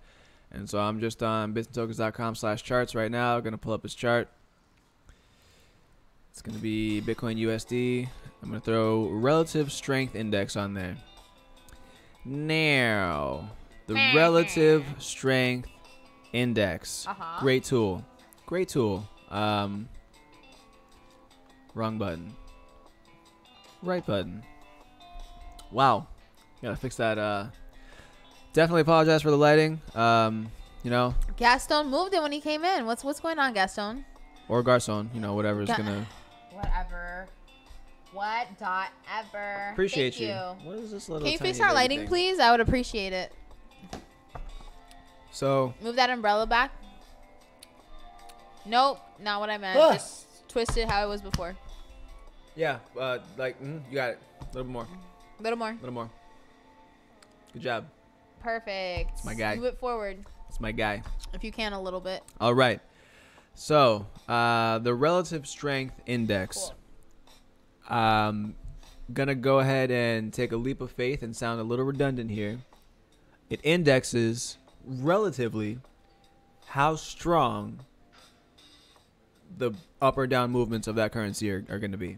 and so I'm just on bitsandtokens.com/charts right now. Gonna pull up his chart. It's gonna be Bitcoin USD. I'm gonna throw relative strength index on there. Now, the relative strength index. Great tool. Great tool. Wrong button. Right button. Wow. Gotta fix that. Definitely apologize for the lighting. You know. Gaston moved it when he came in. What's going on, Gaston? Or Garcon. You know, whatever is gonna. Whatever. Appreciate Thank you. What is this little? Can you fix our lighting, please? I would appreciate it. So. Move that umbrella back. Nope, not what I meant. Just twist it how it was before. Yeah, you got it. A little more. Little more. Good job. Perfect. It's my guy. Move it forward. It's my guy. If you can, a little bit. All right. So, the relative strength index. Cool. gonna go ahead and take a leap of faith and sound a little redundant here. It indexes relatively how strong the up or down movements of that currency are going to be.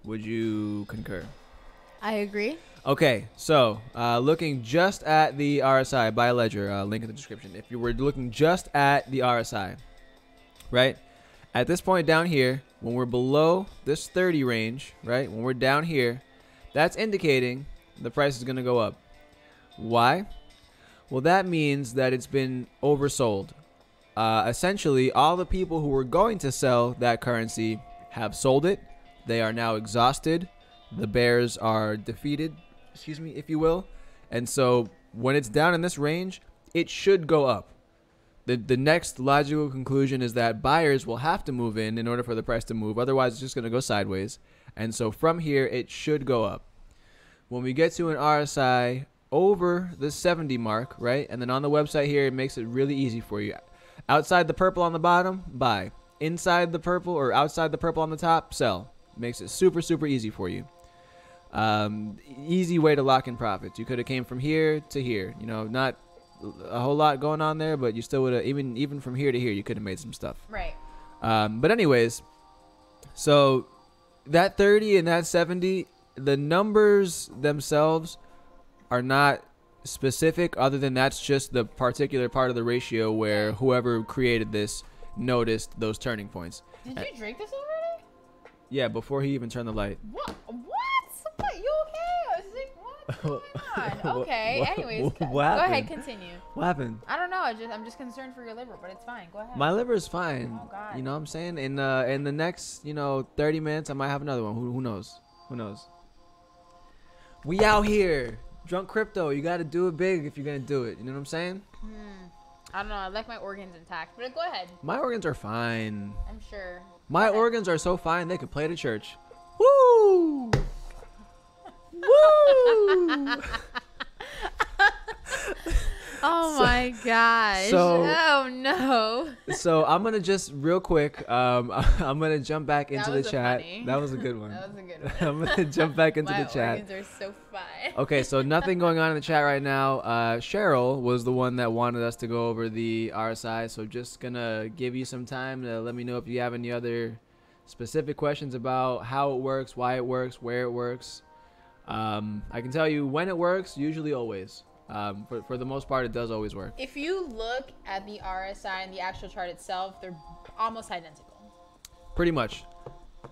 Would you concur? I agree. Okay, so looking just at the RSI, buy a ledger, link in the description. If you were looking just at the RSI, right? At this point down here, when we're below this 30 range, right? When we're down here, that's indicating the price is going to go up. Why? Well, that means that it's been oversold. Essentially, all the people who were going to sell that currency have sold it. They are now exhausted. The bears are defeated, if you will. And so when it's down in this range, it should go up. The next logical conclusion is that buyers will have to move in order for the price to move. Otherwise, it's just going to go sideways. And so from here, it should go up. When we get to an RSI over the 70 mark, right? And then on the website here, it makes it really easy for you. Outside the purple on the bottom, buy. Inside the purple or outside the purple on the top, sell. Makes it super, super easy for you. Easy way to lock in profits. You could have came from here to here. You know, not a whole lot going on there, but you still would have, even from here to here, you could have made some stuff. Right. But anyways, so that 30 and that 70, the numbers themselves are not specific, other than that's just the particular part of the ratio where whoever created this noticed those turning points. Did you drink this already? Yeah, before he even turned the light. What? You okay? I was like, what's going on? Okay. Anyways, go ahead, continue. What happened? I don't know. I'm just concerned for your liver, but it's fine. Go ahead. My liver is fine. Oh God. You know what I'm saying? In the next 30 minutes, I might have another one. Who knows? Who knows? We out here, drunk crypto. You got to do it big if you're gonna do it. You know what I'm saying? I don't know. I like my organs intact, but go ahead. My organs are fine. I'm sure. My organs are so fine they could play at a church. Woo! Woo! Oh my gosh. Oh no. So I'm gonna just real quick. I'm gonna jump back into the chat. That was a good one. That was a good one. I'm gonna jump back into the chat. My organs are so fine. Okay, so nothing going on in the chat right now. Cheryl was the one that wanted us to go over the RSI, so just gonna give you some time to let me know if you have any other specific questions about how it works, why it works, where it works. I can tell you when it works, usually always. For the most part, it does always work. If you look at the RSI and the actual chart itself, they're almost identical. Pretty much.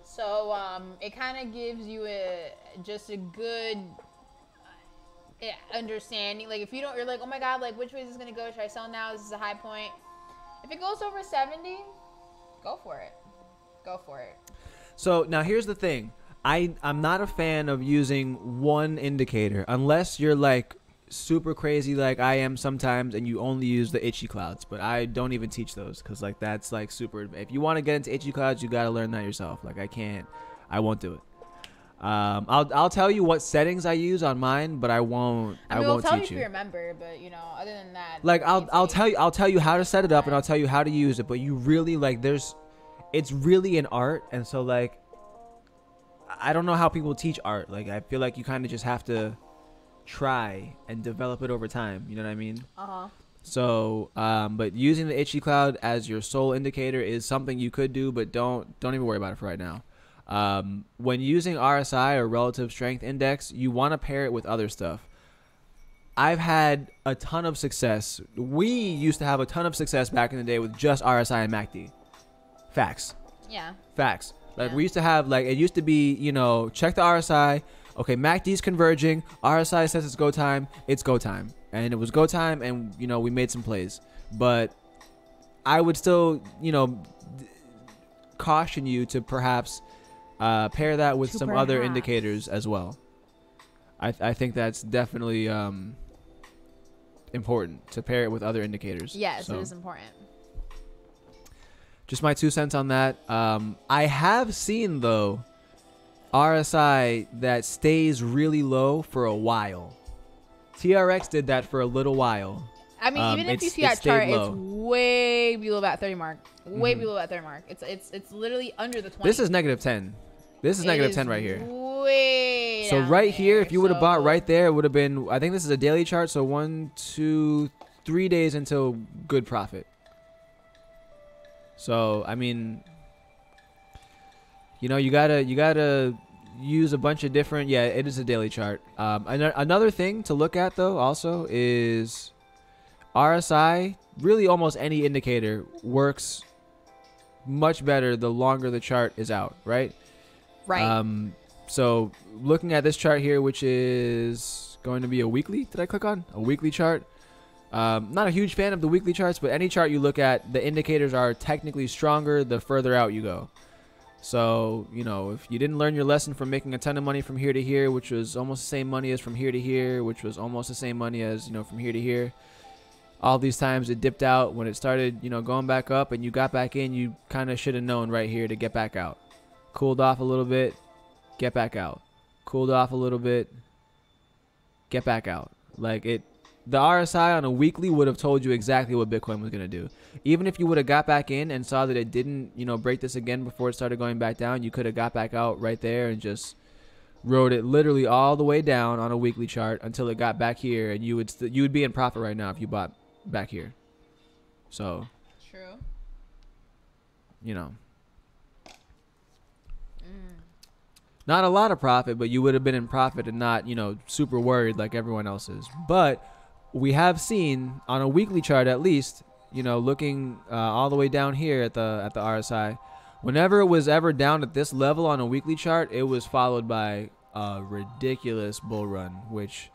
So it kind of gives you just a good understanding. Like if you don't, you're like, oh my God, like which way is this gonna go? Should I sell now? This is a high point. If it goes over 70, go for it. Go for it. So now here's the thing. I'm not a fan of using one indicator unless you're like super crazy like I am sometimes and you only use the itchy clouds, but I don't even teach those because like that's like super. If you want to get into itchy clouds, you got to learn that yourself. Like I won't do it. I'll tell you what settings I use on mine, but I won't we'll won't tell teach you you. If you remember, but you know, other than that, like I'll tell you how to set it up and I'll tell you how to use it, but you really like it's really an art, and so like I don't know how people teach art. Like I feel like you kind of just have to try and develop it over time. You know what I mean? So but using the itchy cloud as your sole indicator is something you could do, but don't even worry about it for right now. When using RSI or relative strength index, you want to pair it with other stuff. I've had a ton of success. We used to have a ton of success back in the day with just RSI and MACD. Facts. Yeah. Facts. Like we used to have, like it used to be, you know, check the RSI. Okay, MACD's converging. RSI says it's go time. It's go time. And it was go time, and, you know, we made some plays. But I would still, you know, caution you to perhaps pair that with some other indicators as well. I think that's definitely important to pair it with other indicators. Yes, it is important. Just my 2 cents on that. I have seen, though, RSI that stays really low for a while. TRX did that for a little while. I mean, even if you see that chart, it's way below that 30 mark. Way below that 30 mark. It's literally under the 20. This is -10. This is -10 right here. way So down right here, there. if you would have bought right there, it would have been, I think this is a daily chart, so 1, 2, 3 days until good profit. So, I mean, you know, you gotta use a bunch of different, yeah, it is a daily chart. Another thing to look at, though, also is RSI. Really, almost any indicator works much better the longer the chart is out, right? Right. So looking at this chart here, which is going to be a weekly, did I click on a weekly chart? Not a huge fan of the weekly charts, but any chart you look at, the indicators are technically stronger the further out you go. So, you know, if you didn't learn your lesson from making a ton of money from here to here, which was almost the same money as from here to here, which was almost the same money as, you know, from here to here, all these times it dipped out. When it started, you know, going back up and you got back in, you kind of should have known right here to get back out. Cooled off a little bit, get back out. Cooled off a little bit, get back out. Like it, the RSI on a weekly would have told you exactly what Bitcoin was going to do. Even if you would have got back in and saw that it didn't, you know, break this again before it started going back down, you could have got back out right there and just rode it literally all the way down on a weekly chart until it got back here, and you would be in profit right now if you bought back here. So True. You know, not a lot of profit, but you would have been in profit and not, you know, super worried like everyone else is. But we have seen on a weekly chart, at least, you know, looking all the way down here at the RSI, whenever it was ever down at this level on a weekly chart, it was followed by a ridiculous bull run, which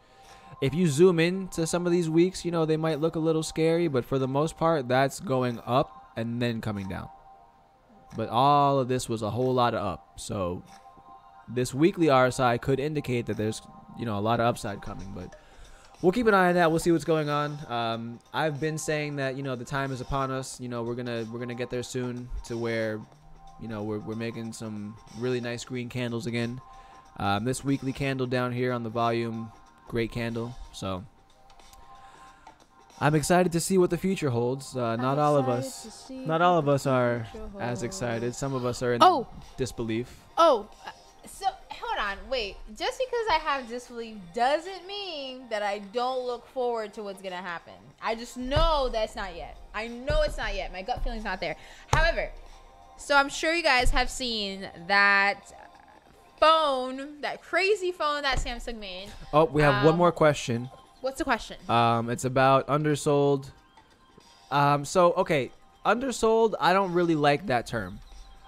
if you zoom in to some of these weeks, you know, they might look a little scary, but for the most part, that's going up and then coming down. But all of this was a whole lot of up. So this weekly RSI could indicate that there's, you know, a lot of upside coming, but we'll keep an eye on that. We'll see what's going on. I've been saying that, you know, the time is upon us. You know, we're gonna get there soon to where, you know, we're making some really nice green candles again. This weekly candle down here on the volume, great candle. So I'm excited to see what the future holds. Not all of us are as excited. Some of us are in disbelief. So hold on, wait. Just because I have disbelief doesn't mean that I don't look forward to what's gonna happen. I just know that's not yet. I know it's not yet. My gut feeling's not there. However, so I'm sure you guys have seen that phone, that crazy phone that Samsung made. Oh, we have one more question. What's the question? It's about undersold. Okay, undersold, I don't really like that term.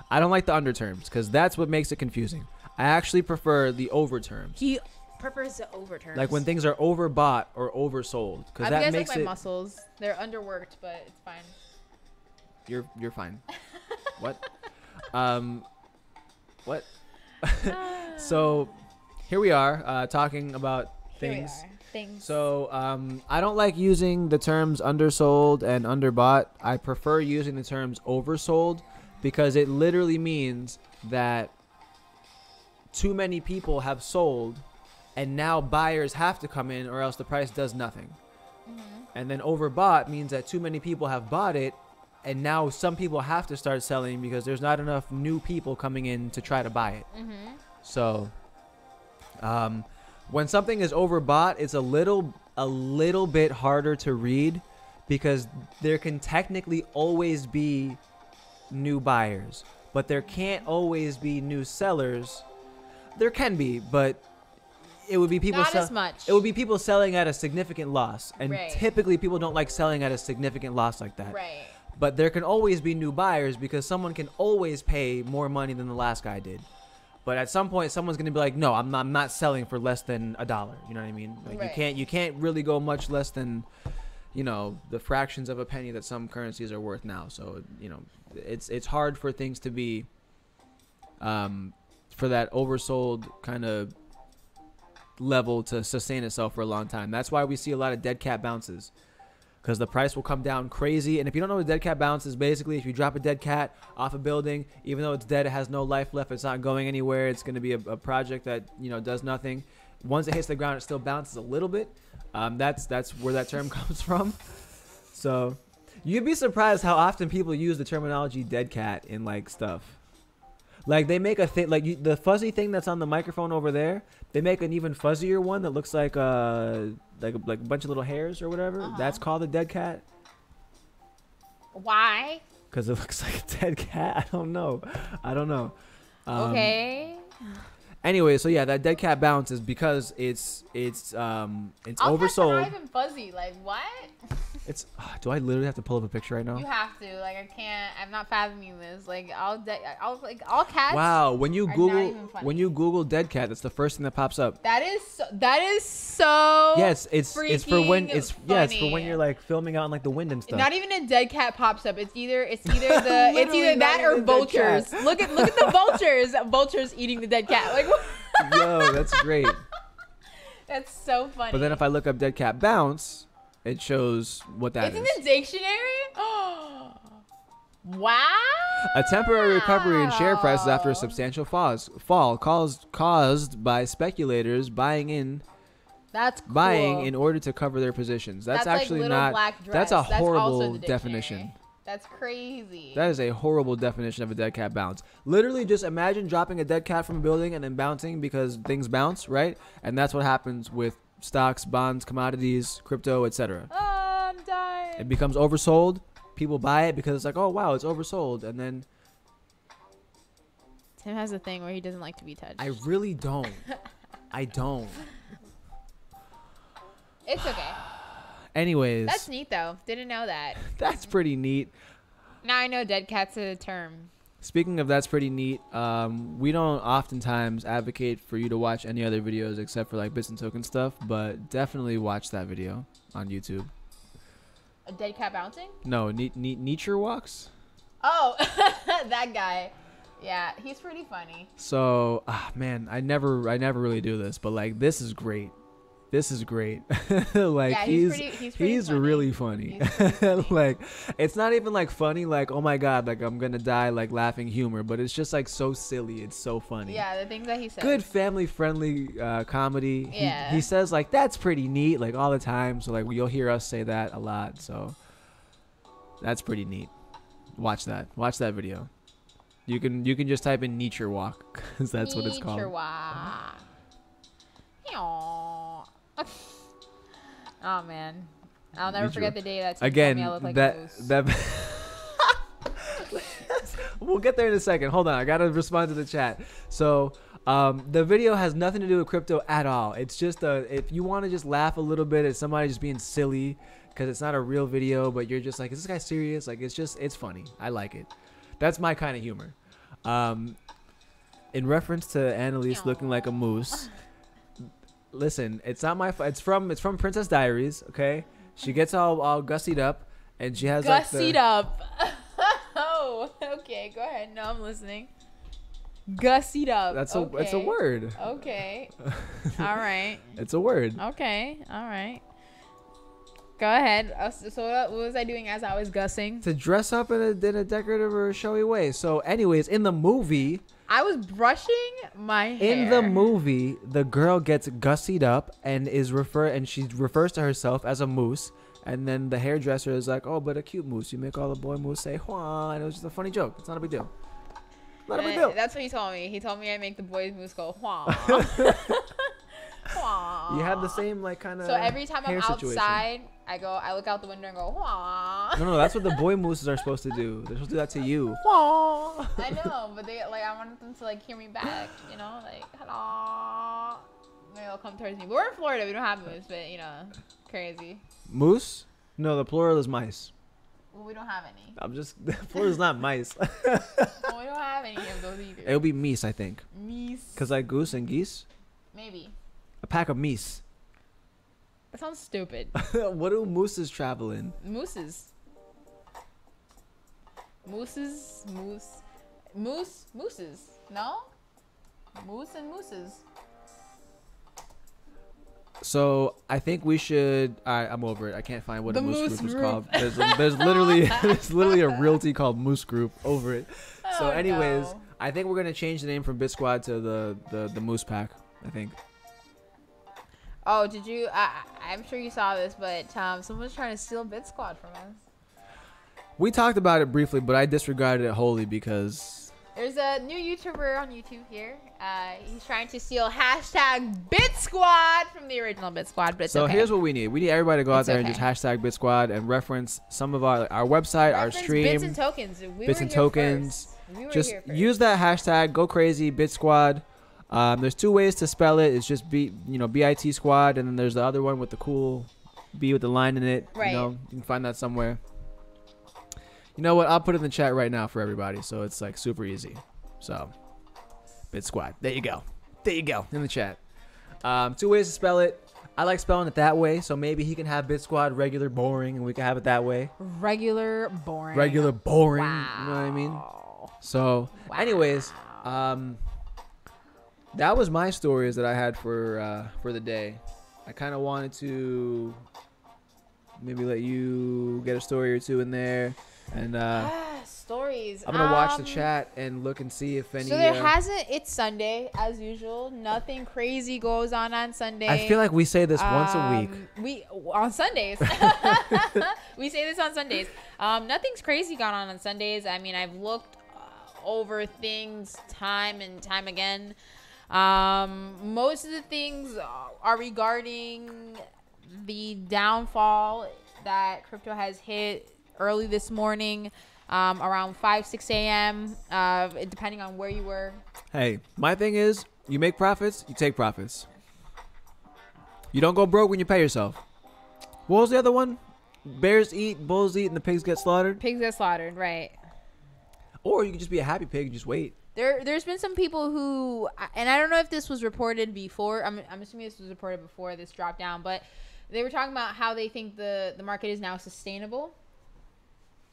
I don't like the under terms because that's what makes it confusing. I actually prefer the over terms. He prefers the over terms. Like when things are overbought or oversold, because that makes like my muscles. They're underworked, but it's fine. You're fine. What? What? So here we are talking about things. So I don't like using the terms undersold and underbought. I prefer using the terms oversold because it literally means that too many people have sold and now buyers have to come in or else the price does nothing. And then overbought means that too many people have bought it and now some people have to start selling because there's not enough new people coming in to try to buy it. So when something is overbought, it's a little bit harder to read because there can technically always be new buyers, but there can't always be new sellers. There can be, but it would be people not as much. It would be people selling at a significant loss, and typically people don't like selling at a significant loss like that. Right. But there can always be new buyers because someone can always pay more money than the last guy did. But at some point, someone's gonna be like, "No, I'm not selling for less than $1." You know what I mean? Like you can't really go much less than, you know, the fractions of a penny that some currencies are worth now. So you know, it's hard for things to be, for that oversold kind of level to sustain itself for a long time. That's why we see a lot of dead cat bounces. Because the price will come down crazy. And if you don't know what a dead cat bounce is, basically if you drop a dead cat off a building, even though it's dead, it has no life left, it's not going anywhere, it's going to be a project that, you know, does nothing. Once it hits the ground, it still bounces a little bit. That's where that term comes from. So you'd be surprised how often people use the terminology dead cat in like stuff. Like they make a thing like the fuzzy thing that's on the microphone over there. They make an even fuzzier one that looks like a bunch of little hairs or whatever. That's called a dead cat. Why? Because it looks like a dead cat. I don't know. Okay. Anyway, so yeah, that dead cat bounce is because it's oversold. All cats are not even fuzzy. Like what? It's. Do I literally have to pull up a picture right now? You have to. Like I can't. I'm not fathoming this. Like all cats. Wow, when you Google dead cat, that's the first thing that pops up. That is so. Yes, it's for when funny. you're like filming out in like the wind and stuff. Not even a dead cat pops up. It's either that or vultures. Look at the vultures. Vultures eating the dead cat. Like what? Yo, that's great. That's so funny. But then if I look up dead cat bounce, it shows what that is. It's in the dictionary? Wow. A temporary recovery in share prices after a substantial fall caused by speculators buying in order to cover their positions. That's actually like not. Black dress. That's a horrible That's definition. That's crazy. That is a horrible definition of a dead cat bounce. Literally, just imagine dropping a dead cat from a building and then bouncing because things bounce, right? And that's what happens with stocks, bonds, commodities, crypto, etc. Oh, I'm dying. It becomes oversold. People buy it because it's like, oh wow, it's oversold, and then Tim has a thing where he doesn't like to be touched. I really don't. I don't. It's okay. Anyways, That's neat though. Didn't know that. that's pretty neat. Now I know dead cat's a term. Speaking of that's pretty neat, we don't oftentimes advocate for you to watch any other videos except for like bits and token stuff, but definitely watch that video on YouTube. A dead cat bouncing? No, nature walks. Oh, that guy. Yeah, he's pretty funny. So, man, I never really do this, but like this is great. This is great. Like yeah, he's really funny. Like it's not even like funny like oh my god like I'm gonna die like laughing humor, but it's just like so silly. It's so funny. Yeah, the things that he says. Good family friendly comedy. Yeah. He says like that's pretty neat like all the time. So like you'll hear us say that a lot. So that's pretty neat. Watch that. Watch that video. You can just type in nature walk because that's what it's called. Nature walk. Oh man, I'll never forget the day that Tim told me I look like a moose. We'll get there in a second. Hold on, I gotta respond to the chat. So the video has nothing to do with crypto at all. It's just if you want to just laugh a little bit at somebody just being silly because it's not a real video, but you're just like, is this guy serious? Like it's funny. I like it. That's my kind of humor. In reference to Annalise looking like a moose. Listen, it's not my it's from Princess Diaries, okay? She gets all gussied up and she has gussied up. Oh, okay, go ahead. No, I'm listening. Gussied up. That's okay. It's a word. Okay. All right. It's a word. Okay. All right. Go ahead. So what was I doing as I was gussing? To dress up in a decorative or showy way. So anyways, in the movie, I was brushing my hair. In the movie, the girl gets gussied up and she refers to herself as a moose. And then the hairdresser is like, "Oh, but a cute moose. You make all the boy moose say Hua." And it was just a funny joke. It's not a big deal. Not a big deal. That's what he told me. He told me I make the boys moose go Hua. Hua. You have the same like kind of. So every time I'm outside, I look out the window and go Hua. No, that's what the boy mooses are supposed to do. They're supposed to do that to you. Hua. I know, but I wanted them to like hear me back. You know, like hello. Maybe they'll come towards me. But we're in Florida. We don't have moose, but crazy. Moose? No, the plural is mice. Well, we don't have any. Plural is not mice. Well, we don't have any of those either. It'll be meese, I think. Meese. Cause like goose and geese. Maybe. A pack of meese. That sounds stupid. What do mooses travel in? Mooses. Mooses. No? Moose and mooses. So I think we should. I'm over it. I can't find what the a moose group is called. Group. There's literally a realty called Moose Group. Over it. So anyways, no. I think we're gonna change the name from Bit Squad to the Moose Pack. I think. Oh, did you? I'm sure you saw this, but someone's trying to steal Bit Squad from us. We talked about it briefly, but I disregarded it wholly because There's a new YouTuber on YouTube here. He's trying to steal hashtag Bit Squad from the original Bit Squad, but it's So okay. here's what we need. We need everybody to go out It's there and okay. just hashtag Bit Squad and reference some of our website, our Reference stream. Bits and tokens. Bits and tokens. We were Just here first. use that hashtag. Go crazy, Bit Squad. There's 2 ways to spell it. It's just BIT Squad, and then there's the other one with the cool B with the line in it. Right. You can find that somewhere. You know what? I'll put it in the chat right now for everybody, so it's like super easy. So, Bit Squad. There you go. There you go. In the chat. 2 ways to spell it. I like spelling it that way, so maybe he can have Bit Squad regular boring, and we can have it that way. Regular boring. Regular boring. Wow. You know what I mean? So, anyways, that was my stories that I had for the day. I kind of wanted to maybe let you get a story or 2 in there, and stories. I'm gonna watch the chat and look and see if any. So there hasn't. It's Sunday as usual. Nothing crazy goes on Sunday. I feel like we say this once a week. We on Sundays. We say this on Sundays. Nothing's crazy gone on Sundays. I mean, I've looked over things time and time again. Most of the things are regarding the downfall that crypto has hit early this morning, around 5-6 a.m. Depending on where you were. Hey, my thing is, you make profits, you take profits. You don't go broke when you pay yourself. What was the other one? Bears eat, bulls eat, and the pigs get slaughtered. Pigs get slaughtered, right? Or you could just be a happy pig and just wait. There's been some people who, and I don't know if this was reported before. I'm assuming this was reported before this dropped down, but they were talking about how they think the market is now sustainable.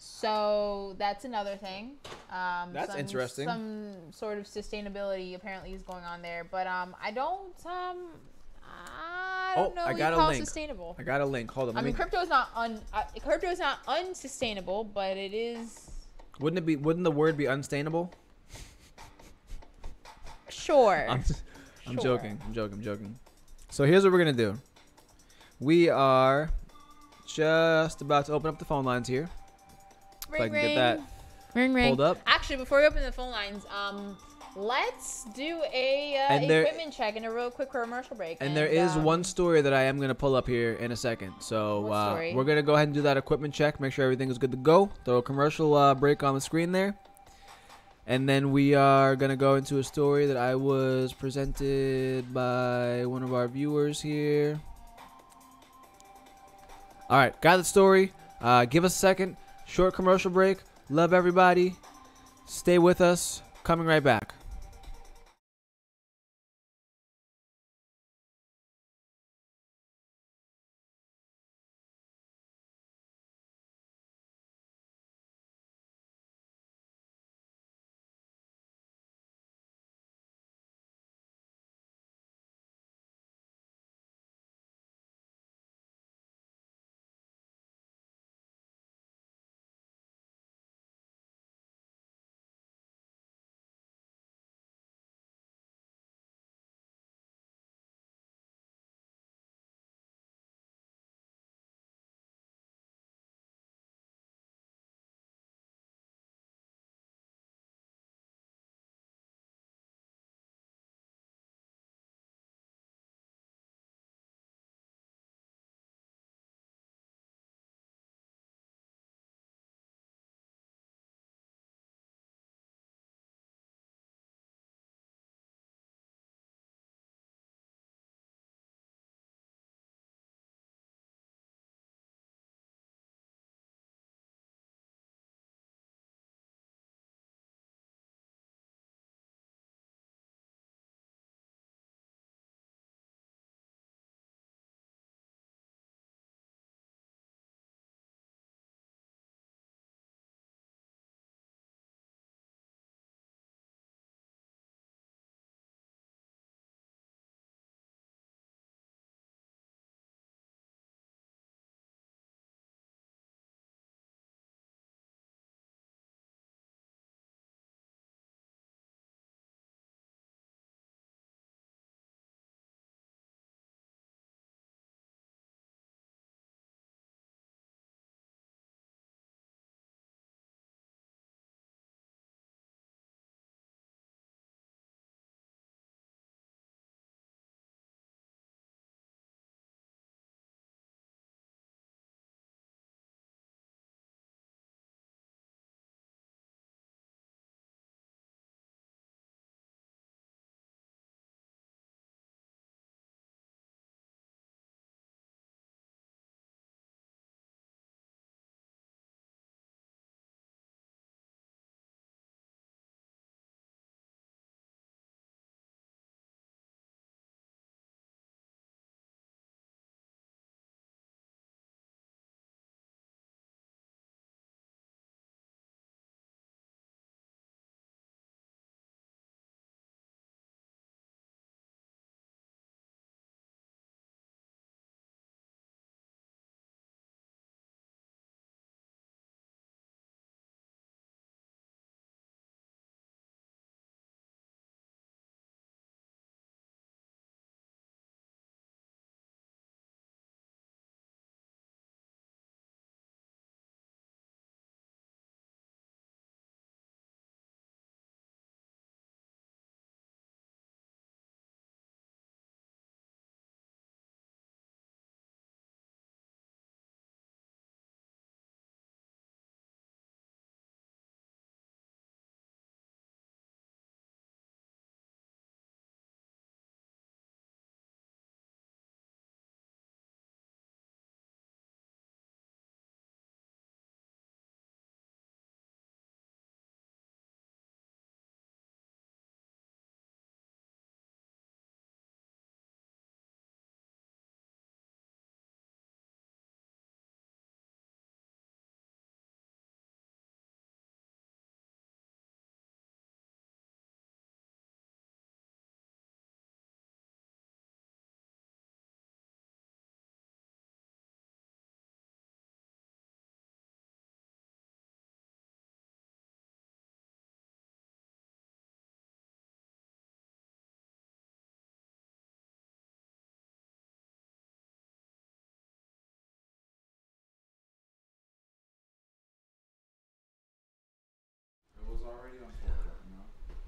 So that's another thing. That's interesting. Some sort of sustainability apparently is going on there, but I don't know I what got you a call link. sustainable. I got a link. Hold on. I mean, crypto's not unsustainable, but it is. Wouldn't the word be unstainable? Sure. I'm Sure. joking. So here's what we're gonna do. We are just about to open up the phone lines here. If I Ring, can get that ring. pulled up. Actually, before we open the phone lines, let's do a equipment check and a real quick commercial break. And there is one story that I am gonna pull up here in a second. So What story? we're gonna go ahead and do that equipment check. Make sure everything is good to go. Throw a commercial break on the screen there. And then we are going to go into a story that I was presented by one of our viewers here. All right, got the story. Give us a second. Short commercial break. Love everybody. Stay with us. Coming right back.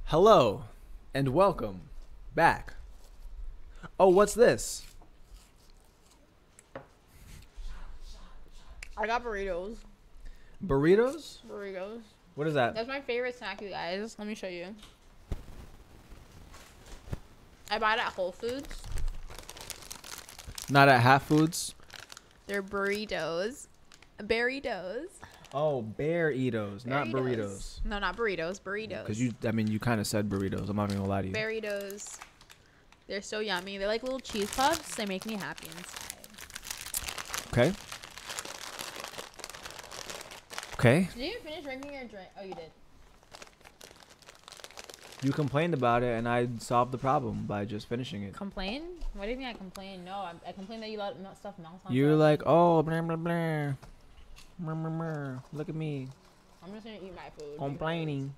Hello, and welcome back. Oh, what's this? I got burritos. Burritos? Burritos. What is that? That's my favorite snack, you guys. Let me show you. I bought it at Whole Foods. Not at Half Foods? They're burritos. Burritos. Oh, Bear-itos, not burritos. No, not burritos. Burritos. Because you kind of said burritos. I'm not even gonna lie to you. Burritos. They're so yummy. They're like little cheese puffs. They make me happy inside. Okay. Okay. Did you finish drinking your drink? Oh, you did. You complained about it, and I solved the problem by just finishing it. Complain? What do you mean I complain? No, I complain that you let stuff melt on. You're like, oh, blah, blah, blah. Blah, blah, blah. Look at me. I'm just gonna eat my food. Complaining.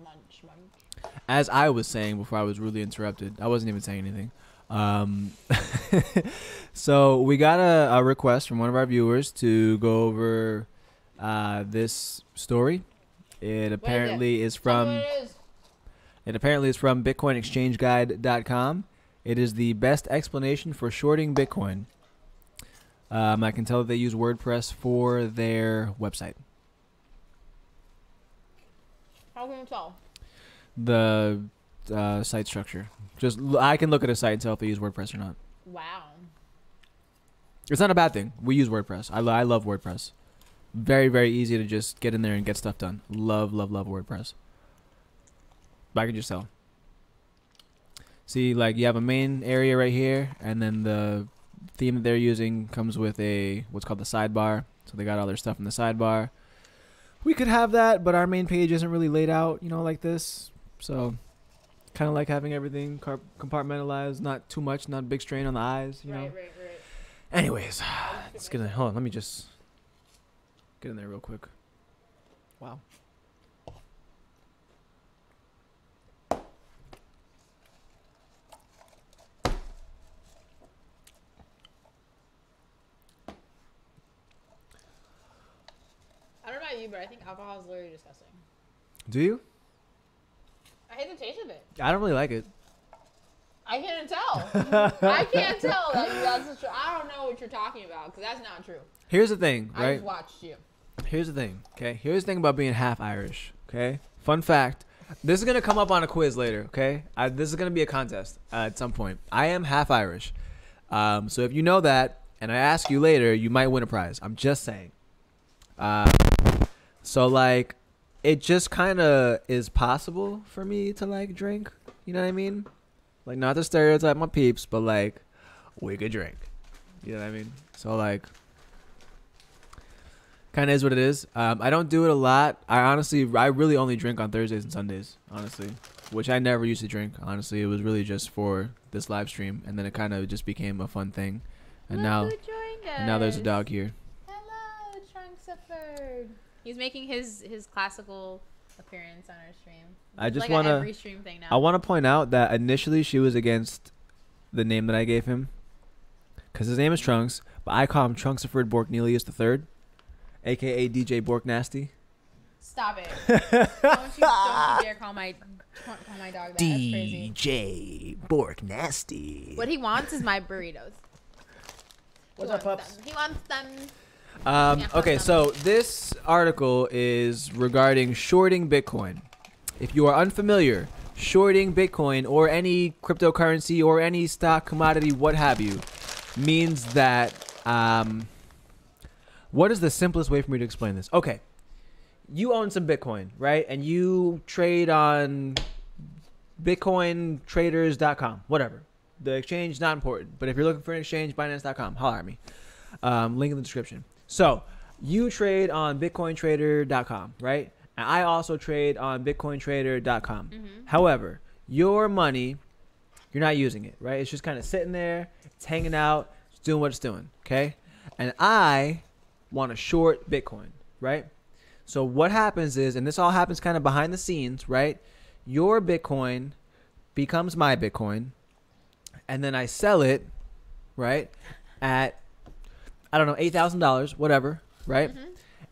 Munch. As I was saying before I was rudely interrupted, I wasn't even saying anything. So we got a request from one of our viewers to go over this story. It apparently is from BitcoinExchangeGuide.com. It is the best explanation for shorting Bitcoin. I can tell that they use WordPress for their website. How can you tell? The site structure. I can look at a site and tell if they use WordPress or not. Wow. It's not a bad thing. We use WordPress. I love WordPress. Very, very easy to just get in there and get stuff done. Love WordPress. But I can just tell. See, like you have a main area right here, and then the theme that they're using comes with what's called the sidebar. So they got all their stuff in the sidebar. We could have that, but our main page isn't really laid out, like this. So kind of like having everything compartmentalized, not too much, not a big strain on the eyes, you know. Right. Anyways, hold on, let me just get in there real quick. Wow. I don't know about you, but I think alcohol is literally disgusting. Do you? I hate the taste of it. I don't really like it. I can't tell. I can't tell that that's true. I don't know what you're talking about because that's not true. Here's the thing, right? I just watched you. Here's the thing, okay? Here's the thing about being half Irish, okay? Fun fact. This is going to come up on a quiz later, okay? This is going to be a contest at some point. I am half Irish. So if you know that and I ask you later, you might win a prize. I'm just saying. So, like, it just kind of is possible for me to, like, drink. You know what I mean? Like, not to stereotype my peeps, but, like, we could drink. You know what I mean? So, like, kind of is what it is. I don't do it a lot. I really only drink on Thursdays and Sundays, honestly, which I never used to drink. Honestly, it was really just for this live stream, and then it kind of just became a fun thing. And now there's a dog here. Hello, Trunksiford. He's making his classical appearance on our stream. I just like want to. every stream thing now. I want to point out that initially she was against the name that I gave him, because his name is Trunks, but I call him Trunksiford Borknelius III, aka DJ Bork Nasty. Stop it! don't you dare call my dog that. DJ Bork Nasty. What he wants is my burritos. What's up, pups? He wants them. Okay, so this article is regarding shorting Bitcoin. If you are unfamiliar, shorting Bitcoin or any cryptocurrency or any stock, commodity, what have you, means that, what is the simplest way for me to explain this? Okay, you own some Bitcoin, right? And you trade on BitcoinTraders.com, whatever. The exchange is not important, but if you're looking for an exchange, Binance.com, holler at me. Link in the description. So you trade on BitcoinTrader.com, right? And I also trade on BitcoinTrader.com. Mm-hmm. However, your money, you're not using it, right? It's just kind of sitting there. It's hanging out. It's doing what it's doing, okay? And I want to short Bitcoin, right? So what happens is, and this all happens kind of behind the scenes, right? Your Bitcoin becomes my Bitcoin, and then I sell it, right, at, I don't know, $8,000, whatever, right? Mm-hmm.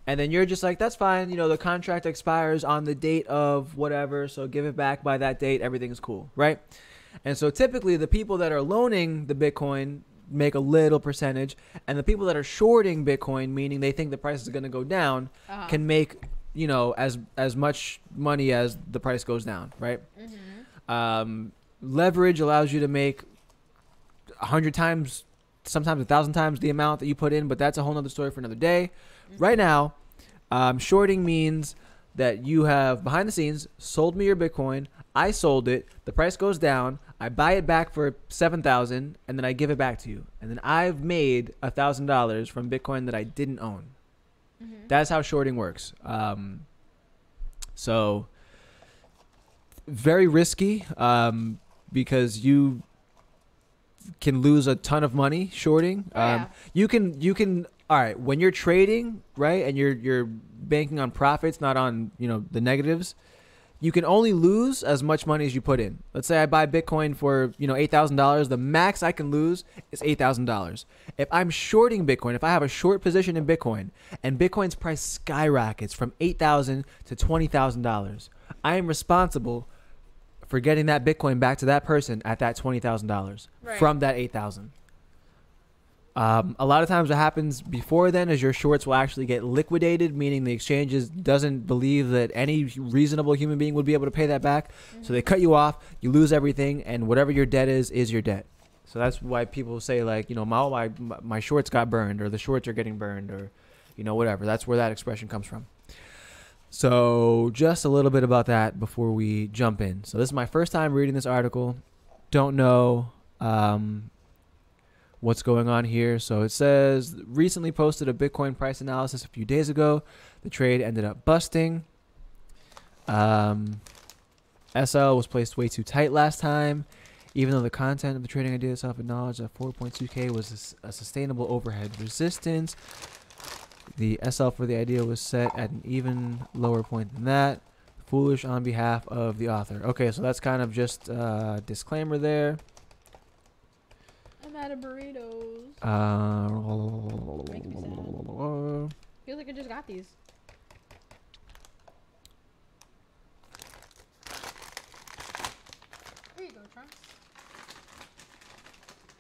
And then you're just like, that's fine. You know, the contract expires on the date of whatever. So give it back by that date. Everything's cool. Right. And so typically the people that are loaning the Bitcoin make a little percentage. And the people that are shorting Bitcoin, meaning they think the price is going to go down, can make, you know, as much money as the price goes down. Right. Leverage allows you to make 100 times, sometimes 1,000 times the amount that you put in, but that's a whole nother story for another day. Right now, shorting means that you have behind the scenes sold me your Bitcoin. I sold it. The price goes down. I buy it back for 7,000, and then I give it back to you. And then I've made $1,000 from Bitcoin that I didn't own. That's how shorting works. So very risky because you can lose a ton of money shorting. You can all right, when you're trading, right, and you're banking on profits, not on, you know, the negatives, you can only lose as much money as you put in. Let's say I buy Bitcoin for, you know, $8,000. The max I can lose is $8,000. If I'm shorting Bitcoin, if I have a short position in Bitcoin and Bitcoin's price skyrockets from $8,000 to $20,000, I am responsible for getting that Bitcoin back to that person at that $20,000 from that $8,000. A lot of times what happens before then is your shorts will actually get liquidated, meaning the exchanges doesn't believe that any reasonable human being would be able to pay that back. So they cut you off, you lose everything, and whatever your debt is your debt. So that's why people say, like, you know, my shorts got burned, or the shorts are getting burned, or, you know, whatever. That's where that expression comes from. So just a little bit about that before we jump in. So this is my first time reading this article. Don't know what's going on here. So it says, recently posted a Bitcoin price analysis a few days ago. The trade ended up busting. SL was placed way too tight last time, even though the content of the trading idea itself acknowledged that 4.2K was a sustainable overhead resistance. The SL for the idea was set at an even lower point than that. Foolish on behalf of the author. Okay, so that's kind of just a disclaimer there. I'm out of burritos. Makes me sad. Feels like I just got these. There you go, Trunks.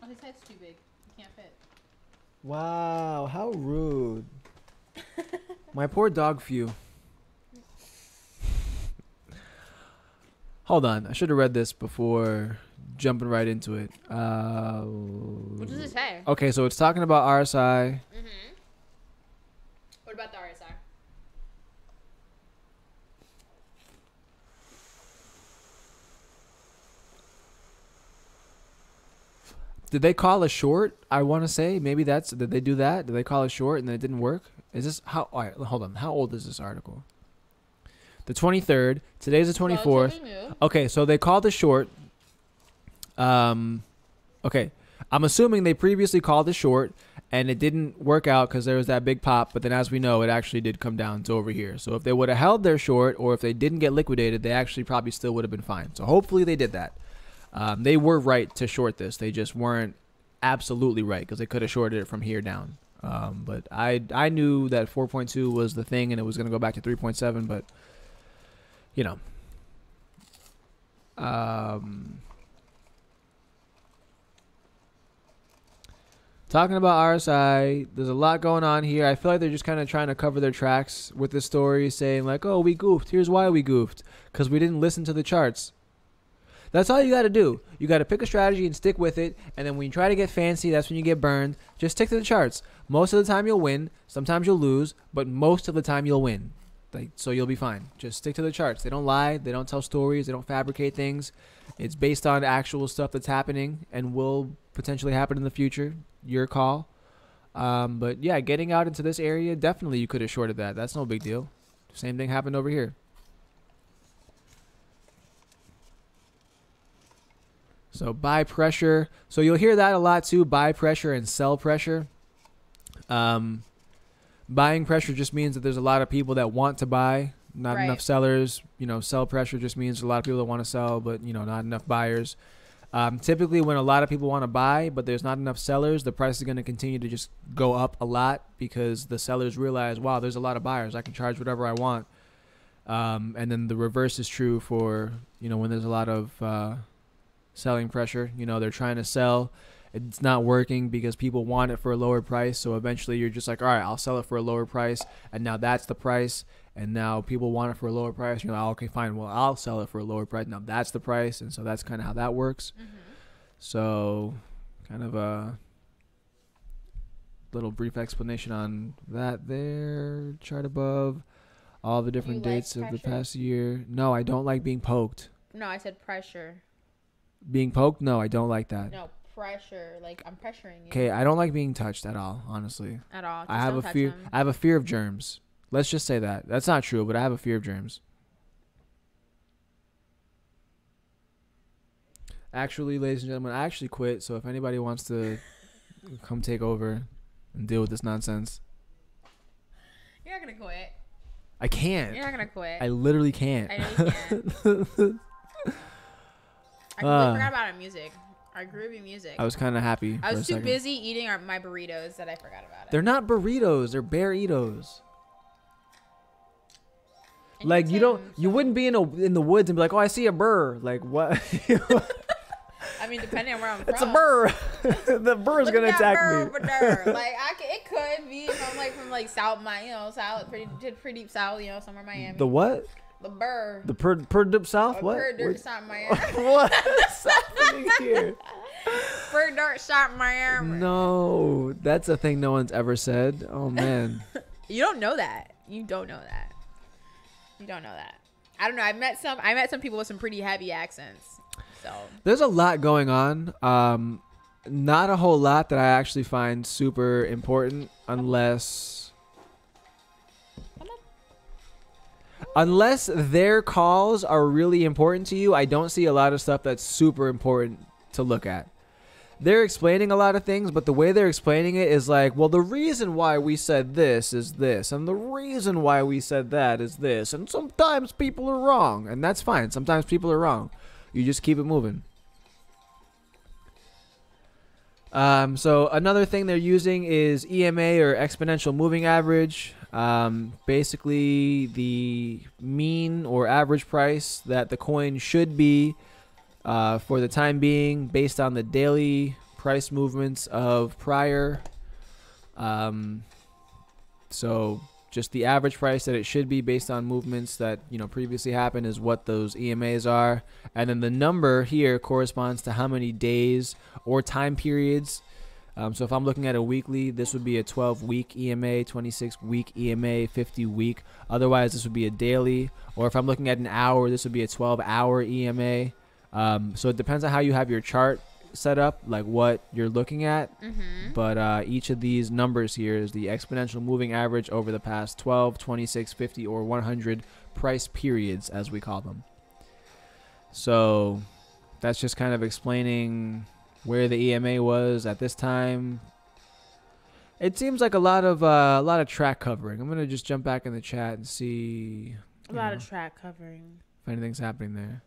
Oh, his head's too big. He can't fit. Wow, how rude. My poor dog few. Hold on, I should have read this before jumping right into it. What does it say? Okay, so it's talking about RSI. What about the RSI? Did they call a short? I want to say maybe did they do that? Did they call a short and then it didn't work? Is this how? All right, hold on. How old is this article? The 23rd. Today's the 24th. Okay, so they called a short. Okay, I'm assuming they previously called a short and it didn't work out because there was that big pop. But then, as we know, it actually did come down to over here. So if they would have held their short, or if they didn't get liquidated, they actually probably still would have been fine. So hopefully they did that. They were right to short this. They just weren't absolutely right because they could have shorted it from here down. But I knew that 4.2 was the thing and it was going to go back to 3.7. But, you know. Talking about RSI, there's a lot going on here. I feel like they're just kind of trying to cover their tracks with this story, saying like, oh, we goofed. Here's why we goofed. Because we didn't listen to the charts. That's all you got to do. You got to pick a strategy and stick with it. And then when you try to get fancy, that's when you get burned. Just stick to the charts. Most of the time you'll win. Sometimes you'll lose. But most of the time you'll win. So you'll be fine. Just stick to the charts. They don't lie. They don't tell stories. They don't fabricate things. It's based on actual stuff that's happening and will potentially happen in the future. Your call. But yeah, getting out into this area, definitely you could have shorted that. That's no big deal. Same thing happened over here. So buy pressure. So you'll hear that a lot too. Buy pressure and sell pressure. Buying pressure just means that there's a lot of people that want to buy, not enough sellers. You know, sell pressure just means a lot of people that want to sell, but, you know, not enough buyers. Typically, when a lot of people want to buy, but there's not enough sellers, the price is going to continue to just go up a lot because the sellers realize, wow, there's a lot of buyers. I can charge whatever I want. And then the reverse is true for, when there's a lot of selling pressure. They're trying to sell. It's not working because people want it for a lower price. So eventually you're just like, all right, I'll sell it for a lower price. And now that's the price. And now people want it for a lower price. You're like, oh, okay, fine. Well, I'll sell it for a lower price. Now that's the price. And so that's kind of how that works. Mm-hmm. So kind of a little brief explanation on that there. Chart above. All the different dates of the past year. No, I don't like being poked. No, I said pressure. Being poked? No, I don't like that. No, pressure. Like I'm pressuring you. Okay, I don't like being touched at all, honestly. At all. I have a fear. I have a fear of germs. Let's just say that. That's not true, but I have a fear of germs. Actually, ladies and gentlemen, I actually quit. So if anybody wants to come take over and deal with this nonsense. You're not going to quit. I can't. You're not going to quit. I literally can't. I know you can't. I completely forgot about our music. Our groovy music. I was kind of happy. I was too busy eating my burritos that I forgot about it. They're not burritos. They're burritos. Like you wouldn't be in the woods and be like, oh, I see a burr. Like what? I mean, depending on where I'm from. It's a burr. The burr is gonna attack me. Like it could be if I'm like from like South, South, pretty deep South, somewhere Miami. The what? The burr. The per dip South. What? Per dirt shot Miami. What's happening here? Per dirt shot Miami. No, that's a thing no one's ever said. Oh man. You don't know that. You don't know that. You don't know that. I don't know. I met some people with some pretty heavy accents. So there's a lot going on. Not a whole lot that I actually find super important unless their calls are really important to you. I don't see a lot of stuff that's super important to look at. They're explaining a lot of things, but the way they're explaining it is like, well, the reason why we said this is this, and the reason why we said that is this, and sometimes people are wrong, and that's fine. Sometimes people are wrong. You just keep it moving. So another thing they're using is EMA, or exponential moving average. Basically the mean or average price that the coin should be for the time being based on the daily price movements of prior. So just the average price that it should be based on movements that previously happened is what those EMAs are. And then the number here corresponds to how many days or time periods. So if I'm looking at a weekly, this would be a 12-week EMA, 26-week EMA, 50-week. Otherwise, this would be a daily. Or if I'm looking at an hour, this would be a 12-hour EMA. So it depends on how you have your chart set up, like what you're looking at. Mm-hmm. But each of these numbers here is the exponential moving average over the past 12, 26, 50, or 100 price periods, as we call them. So that's just kind of explaining where the EMA was at this time. It seems like a lot of track covering. I'm gonna just jump back in the chat and see a lot of track covering if anything's happening there.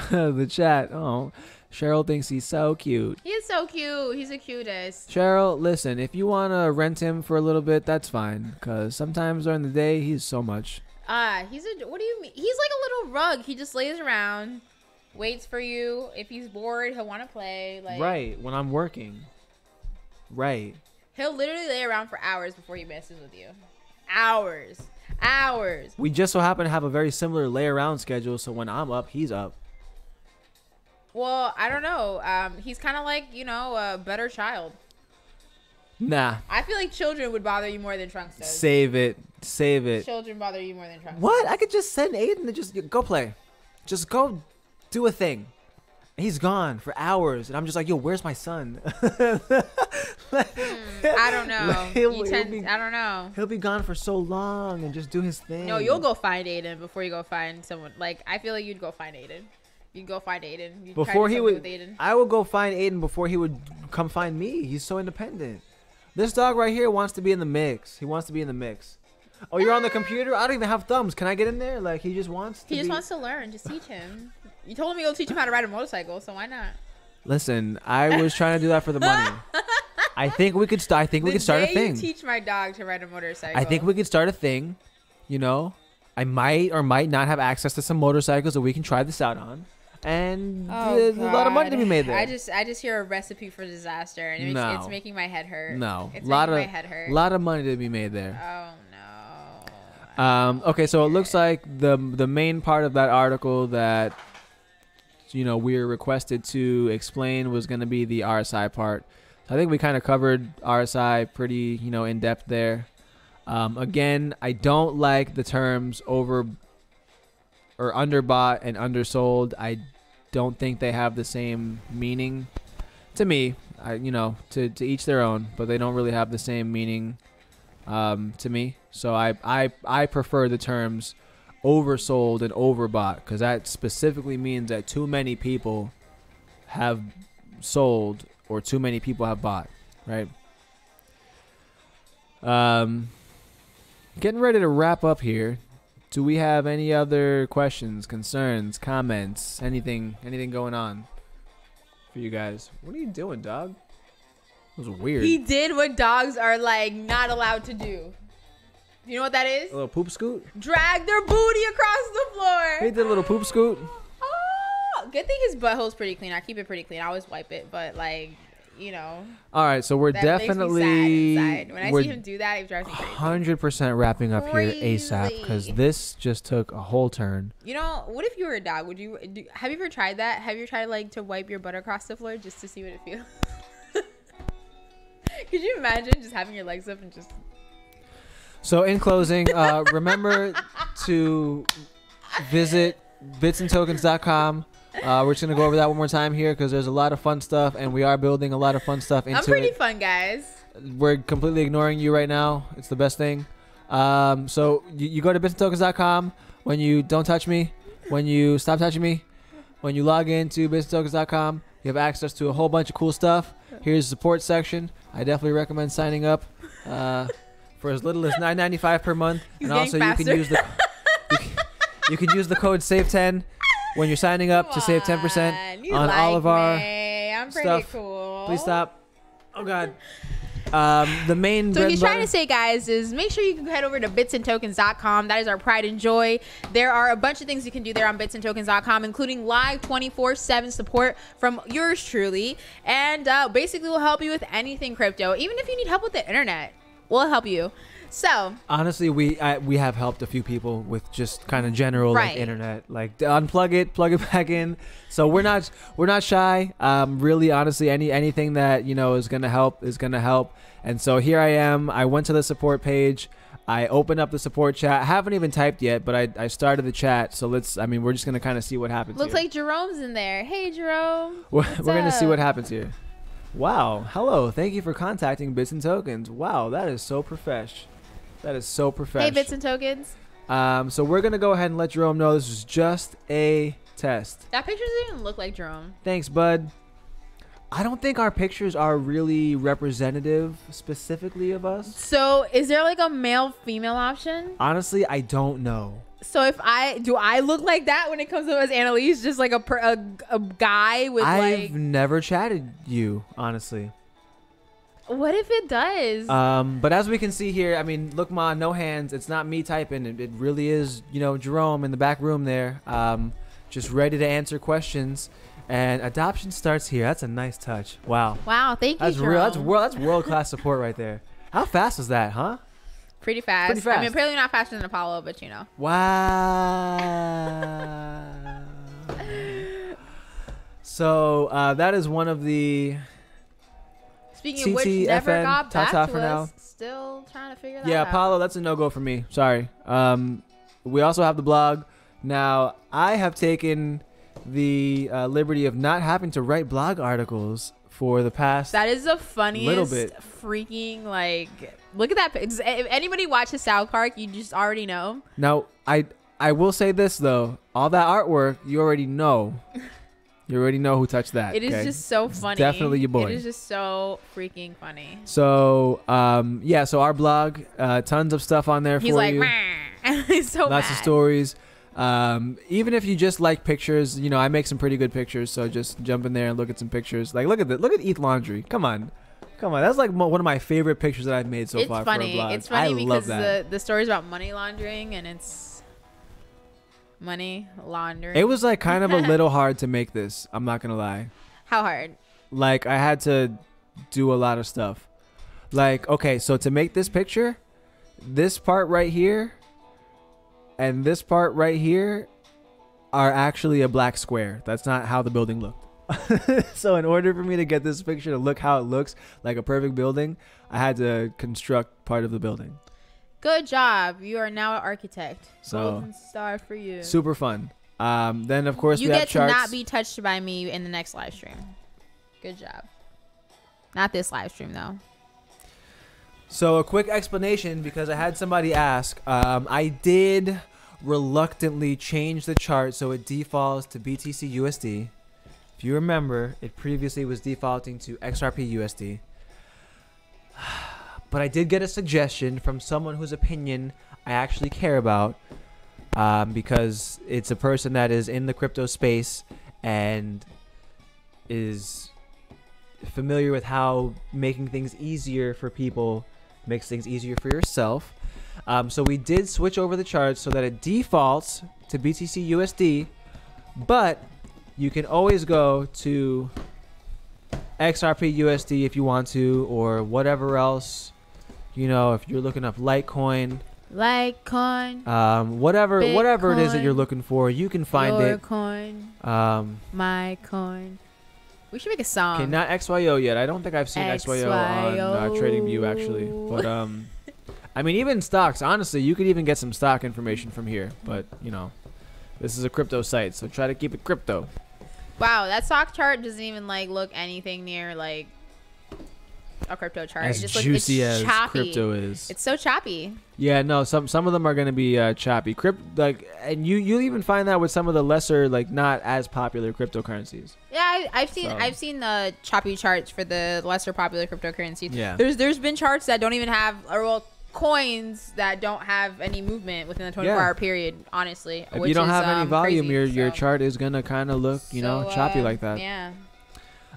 The chat. Oh, Cheryl thinks he's so cute. He is so cute. He's the cutest. Cheryl, listen, if you want to rent him for a little bit, that's fine. Because sometimes during the day, he's so much. What do you mean? He's like a little rug. He just lays around, waits for you. If he's bored, he'll want to play. Right, when I'm working. Right. He'll literally lay around for hours before he messes with you. Hours. We just so happen to have a very similar lay around schedule, so when I'm up, he's up. Well, I don't know. He's kind of like, a better child. Nah. I feel like children would bother you more than Trunks does. Save it. Children bother you more than Trunks. What? I could just send Aiden to just go play. Just go do a thing. He's gone for hours, and I'm just like, yo, where's my son? I don't know. I don't know. He'll be gone for so long and just do his thing. No, you'll go find Aiden before you go find someone. Like, I feel like you'd go find Aiden. You'd go find Aiden. Before he would, I would go find Aiden before he would come find me. He's so independent. This dog right here wants to be in the mix. He wants to be in the mix. Oh, you're on the computer? I don't even have thumbs. Can I get in there? Like, he just wants to wants to learn. Just teach him. You told him you'll teach him how to ride a motorcycle, so why not? Listen, I was trying to do that for the money. I think we could start a thing. Teach my dog to ride a motorcycle. I think we could start a thing. You know, I might or might not have access to some motorcycles that we can try this out on. And there's a lot of money to be made there. I just hear a recipe for disaster, and it's making my head hurt. No, it's making my head hurt. A lot of money to be made there. Oh no. Okay, so it looks like the main part of that article that we were requested to explain was going to be the RSI part. So I think we kind of covered RSI pretty in depth there. Again, I don't like the terms over or underbought and undersold. I don't think they have the same meaning to me. To each their own, but they don't really have the same meaning to me. So I prefer the terms oversold and overbought, because that specifically means that too many people have sold or too many people have bought, right? Getting ready to wrap up here. Do we have any other questions, concerns, comments, anything going on for you guys? What are you doing, dog? That was weird. He did what dogs are like not allowed to do. You know what that is? A little poop scoot? Drag their booty across the floor. He did a little poop scoot. Oh, good thing his butthole's pretty clean. I keep it pretty clean. I always wipe it, but All right, so we're definitely when I see him do that, it drives me crazy. 100% wrapping up here ASAP, because this just took a whole turn. What if you were a dog? Have you ever tried that? Have you tried to wipe your butt across the floor just to see what it feels? Could you imagine just having your legs up and just? So in closing, remember to visit bitsandtokens.com. We're just going to go over that one more time here, because there's a lot of fun stuff, and we are building a lot of fun stuff into it. I'm pretty fun, guys. We're completely ignoring you right now. It's the best thing. So you go to bitsandtokens.com when you don't touch me, when you stop touching me, when you log into bitsandtokens.com, you have access to a whole bunch of cool stuff. Here's the support section. I definitely recommend signing up for as little as $9.95 per month. He's and also faster. you can use the code SAVE10 when you're signing up to save 10% on all of our I'm pretty stuff. Cool. Please stop. Oh God. The main. So what he's trying to say, guys, is make sure you can head over to bitsandtokens.com. That is our pride and joy. There are a bunch of things you can do there on bitsandtokens.com, including live 24/7 support from yours truly, and basically we'll help you with anything crypto. Even if you need help with the internet, we'll help you. So honestly, we have helped a few people with just kind of general like internet, like unplug it, plug it back in. So we're not shy. Really, honestly, anything that is gonna help is gonna help. And so here I am. I went to the support page. I opened up the support chat. I haven't even typed yet, but I started the chat. So we're just gonna kind of see what happens. Looks here. like Jerome's in there. Hey, Jerome. We're gonna see what happens here. Wow. Hello. Thank you for contacting Bits and Tokens. Wow, that is so profesh. That is so professional. Hey, Bits and Tokens. So we're going to go ahead and let Jerome know this is just a test. That picture doesn't even look like Jerome. Thanks, bud. I don't think our pictures are really representative specifically of us. So is there like a male-female option? Honestly, I don't know. So do I look like that when it comes to as Annalise? Just like a guy with I've never chatted you, honestly. What if it does? But as we can see here, I mean, look, Ma, no hands. It's not me typing. It really is, Jerome in the back room there, just ready to answer questions. And adoption starts here. That's a nice touch. Wow. Wow, thank you, Jerome. That's world-class support right there. How fast was that, huh? Pretty fast. Pretty fast. I mean, apparently not faster than Apollo, but Wow. So that is one of the... Speaking of which, never TTFN, got back ta-ta to for us. now. Still trying to figure that out. Yeah, Apollo, that's a no-go for me. Sorry. We also have the blog. Now, I have taken the liberty of not having to write blog articles for the past That is the funniest little bit. freaking, look at that. If anybody watches South Park, you just already know. Now, I will say this, though. All that artwork, you already know. You already know who touched that. It is just so funny. Definitely your boy. It is just so freaking funny. So, so our blog, tons of stuff on there for you. He's like, he's so Lots of stories. Even if you just like pictures, I make some pretty good pictures. So just jump in there and look at some pictures. Like, look at Eat Laundry. Come on. That's like one of my favorite pictures that I've made so far for a blog. It's funny because that. the story's about money laundering and it's money laundering. It was like kind of a little hard to make this. I'm not going to lie. How hard? Like I had to do a lot of stuff. Like, okay, so to make this picture, this part right here and this part right here are actually a black square. That's not how the building looked. So in order for me to get this picture to look how it looks like a perfect building, I had to construct part of the building. Good job. You are now an architect. So golden star for you. Super fun. Then of course you we have get charts. to not be touched by me in the next live stream. Good job. Not this live stream though. So a quick explanation, because I had somebody ask. I did reluctantly change the chart so it defaults to BTC USD. If you remember, it previously was defaulting to XRP USD. But I did get a suggestion from someone whose opinion I actually care about, because it's a person that is in the crypto space and is familiar with how making things easier for people makes things easier for yourself. So we did switch over the charts so that it defaults to BTC USD, but you can always go to XRP USD if you want to, or whatever else, if you're looking up Litecoin, whatever it is that you're looking for, you can find your it. Coin, my coin. We should make a song. Okay, not XYO yet. I don't think I've seen XYO on TradingView actually, but I mean, even stocks. Honestly, you could even get some stock information from here, but this is a crypto site, so try to keep it crypto. Wow, that stock chart doesn't even look anything near like a crypto chart. As it just juicy it's as choppy. Crypto is. It's so choppy. Yeah, no, some of them are gonna be choppy. And you even find that with some of the lesser, not as popular cryptocurrencies. Yeah, I've seen the choppy charts for the lesser popular cryptocurrencies. Yeah. There's been charts that don't even have, coins that don't have any movement within the 24-hour period, honestly. If you don't have any volume, crazy, your chart is gonna kind of look, choppy like that. Yeah.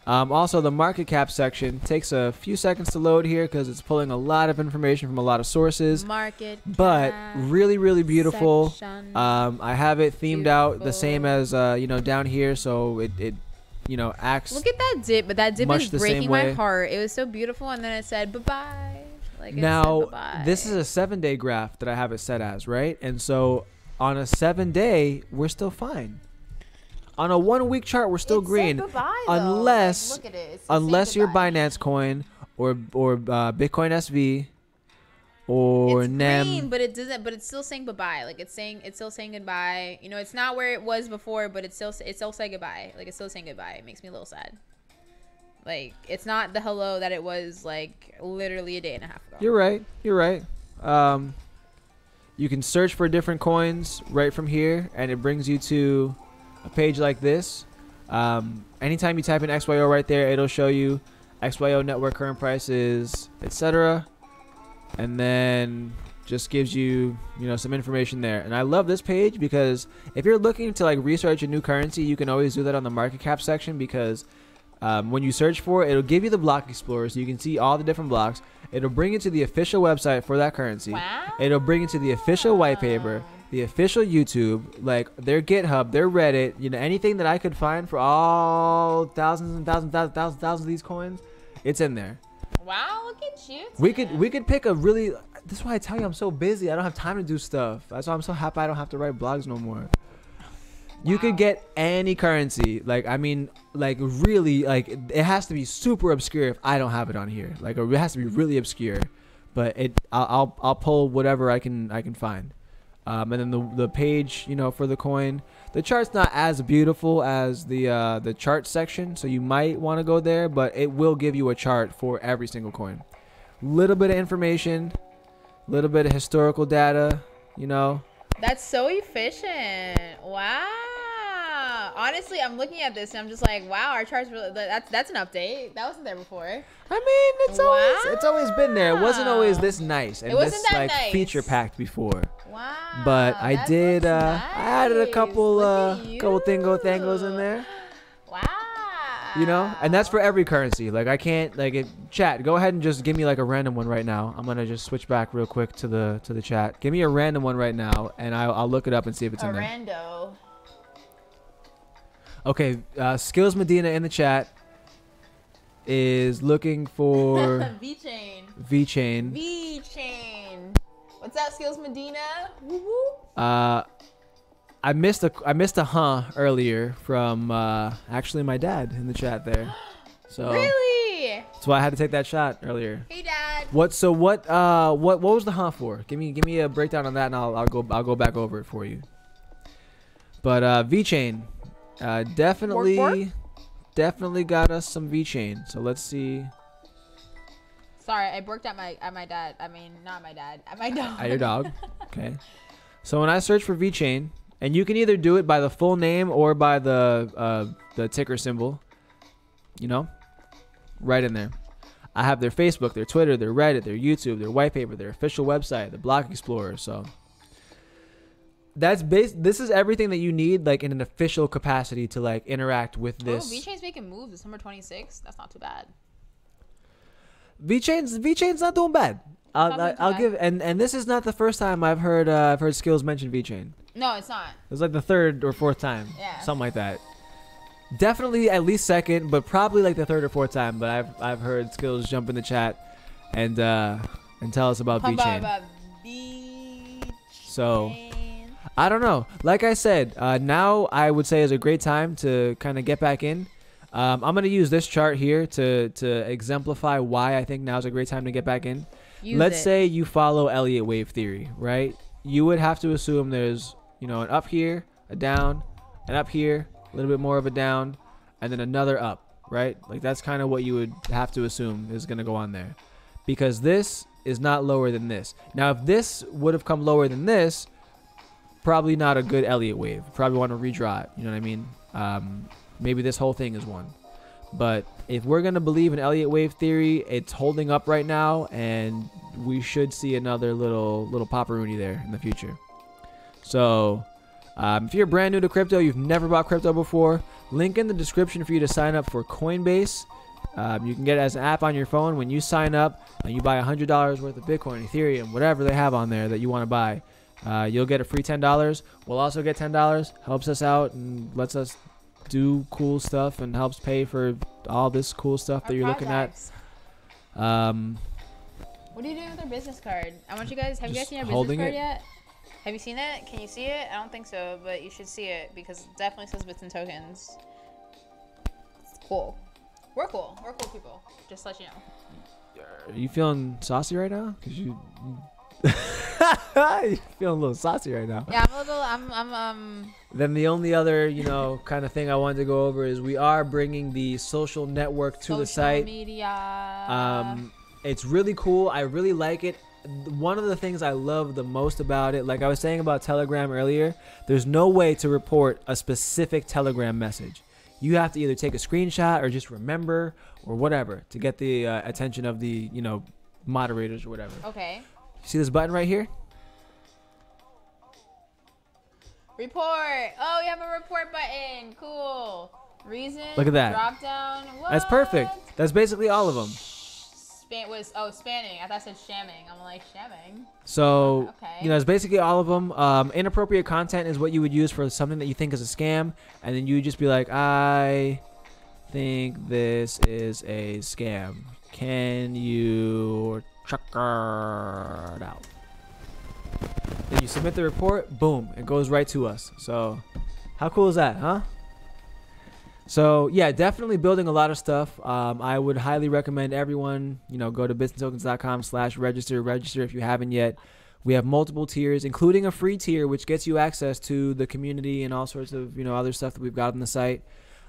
Also, the market cap section takes a few seconds to load here because it's pulling a lot of information from a lot of sources. But really, really beautiful. I have it themed out the same as down here, so it acts. Look at that dip, but that dip is breaking my way. heart. It was so beautiful, and then it said bye-bye. Now, this is a 7-day graph that I have it set as, right? And so on a 7-day, we're still fine. On a 1-week chart, we're still green, unless look at it. unless your Binance coin or Bitcoin SV or it's NEM. Green, but it doesn't. But it's still saying bye-bye. It's still saying goodbye. It's not where it was before, but it's still saying goodbye. It's still saying goodbye. It makes me a little sad. It's not the hello that it was literally a day and a half ago. You're right. You can search for different coins right from here, and it brings you to a page like this. Anytime you type in XYO right there, it'll show you XYO network current prices, etc. And then just gives you some information there. And I love this page because if you're looking to research a new currency, you can always do that on the market cap section, because when you search for it, it'll give you the block explorer so you can see all the different blocks. It'll bring you to the official website for that currency. Wow. It'll bring you to the official white paper, the official YouTube, their GitHub, their Reddit, anything that I could find for all thousands and thousands of these coins, it's in there. Wow, look at you. We could pick a really. This is why I tell you I'm so busy. I don't have time to do stuff. That's why I'm so happy I don't have to write blogs no more. You could get any currency. Really, it has to be super obscure if I don't have it on here. It has to be really obscure, but I'll pull whatever I can find. And then the page, for the coin, the chart's not as beautiful as the chart section, so you might want to go there, but it will give you a chart for every single coin. Little bit of information, little bit of historical data, That's so efficient. Wow. Honestly, I'm looking at this and I'm just like, wow, our chart's really. That's an update. That wasn't there before. I mean, it's always been there. It wasn't always this nice and wasn't this that like nice. feature packed before. Wow. But I did. I added a couple thingos in there. Wow. You know, and that's for every currency. Like I can't chat. Go ahead and just give me like a random one right now. I'm gonna just switch back real quick to the chat. Give me a random one right now, and I'll look it up and see if it's in there. Rando. Okay, Skills Medina in the chat is looking for V-Chain. V-Chain. V-Chain. What's up, Skills Medina? Woo-hoo. I missed a earlier from actually my dad in the chat there. So really? That's why I had to take that shot earlier. Hey, Dad. What was the for? Give me a breakdown on that, and I'll go back over it for you. But V-Chain, definitely got us some V-Chain. So let's see. Sorry, I worked at my dad. I mean, not my dad. At my dog. At your dog. Okay. So when I search for V-Chain, and you can either do it by the full name or by the ticker symbol, you know, right in there. I have their Facebook, their Twitter, their Reddit, their YouTube, their white paper, their official website, the Block Explorer. So this is everything that you need, like in an official capacity to like interact with this. Oh, V-Chain's making moves December 26th. That's not too bad. V-Chain's not doing bad. I'll give, and this is not the first time I've heard Skills mention V-Chain. No, it's not. It was like the third or fourth time. Yeah. Something like that. Definitely at least second, but probably like the third or fourth time. But I've heard Skills jump in the chat and tell us about V-Chain. So I don't know. Like I said, now I would say is a great time to kind of get back in. I'm gonna use this chart here to exemplify why I think now is a great time to get back in. Let's say you follow Elliott wave theory, right? You would have to assume there's, you know, an up here, a down, an up here, a little bit more of a down, and then another up, right? Like that's kind of what you would have to assume is going to go on there, because this is not lower than this. Now, if this would have come lower than this, probably not a good Elliott wave. Probably want to redraw it. You know what I mean? Maybe this whole thing is one. But if we're going to believe in Elliott wave theory, it's holding up right now, and we should see another little pop-a-rooney there in the future. So if you're brand new to crypto, you've never bought crypto before, link in the description for you to sign up for Coinbase. You can get it as an app on your phone. When you sign up and you buy $100 worth of Bitcoin, Ethereum, whatever they have on there that you want to buy, you'll get a free $10. We'll also get $10. Helps us out and lets us do cool stuff and helps pay for all this cool stuff that you're looking at. What are you doing with our business card? I want you guys. Have you guys seen our business card yet? Have you seen it? Can you see it? I don't think so, but you should see it because it definitely says bits and tokens. It's cool. We're cool. We're cool people. Just to let you know. Are you feeling saucy right now? Cause you you're feeling a little saucy right now. Yeah, I'm a little. Then the only other, you know, kind of thing I wanted to go over is we are bringing the social network to the site. Social media. It's really cool. I really like it. One of the things I love the most about it, like I was saying about Telegram earlier, there's no way to report a specific Telegram message. You have to either take a screenshot or just remember or whatever to get the attention of the, you know, moderators or whatever. Okay. See this button right here? Report. Oh, we have a report button. Cool. Reason. Look at that. Drop down. What? That's perfect. That's basically all of them. Spanning. I thought I said shamming. I'm like, shamming. So, okay. You know, it's basically all of them. Inappropriate content is what you would use for something that you think is a scam. And then you would just be like, I think this is a scam. Can you check it out? Then you submit the report. Boom. It goes right to us. So, how cool is that, huh? So yeah, definitely building a lot of stuff. I would highly recommend everyone, you know, go to bitsandtokens.com/register. Register if you haven't yet. We have multiple tiers, including a free tier, which gets you access to the community and all sorts of, you know, other stuff that we've got on the site.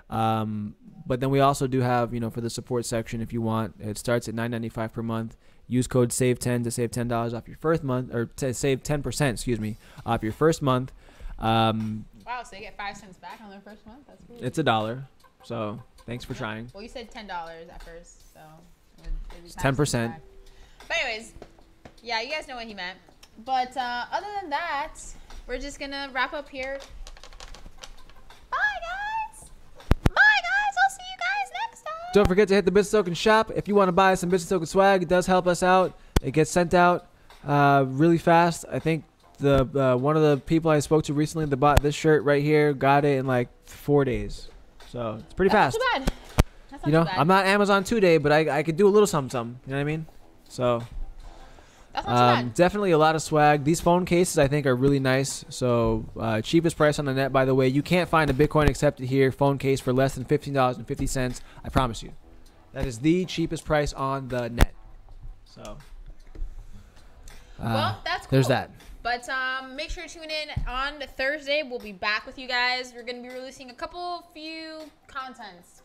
But then we also do have, you know, for the support section, if you want, it starts at $9.95 per month. Use code SAVE10 to save $10 off your first month, or to save 10%, excuse me, off your first month. Why Wow, so they get 5 cents back on their first month. That's really It's $1. So thanks for trying. Well, you said $10 at first, so It's 10%. But anyways, yeah, you guys know what he meant. But other than that, we're just gonna wrap up here. Bye, guys. Bye, guys. I'll see you guys next time. Don't forget to hit the Business Token shop if you want to buy some Business Token swag. It does help us out. It gets sent out really fast. I think the one of the people I spoke to recently that bought this shirt right here got it in like 4 days. So it's pretty fast. Not too bad. That's not You know, too bad. I'm not Amazon 2-day, but I could do a little something. You know what I mean? So That's not too bad. definitely a lot of swag. These phone cases I think are really nice. So cheapest price on the net, by the way. You can't find a Bitcoin accepted here phone case for less than $15.50. I promise you. That is the cheapest price on the net. So Well, that's cool. there's that. But make sure to tune in on Thursday. We'll be back with you guys. We're going to be releasing a couple few contents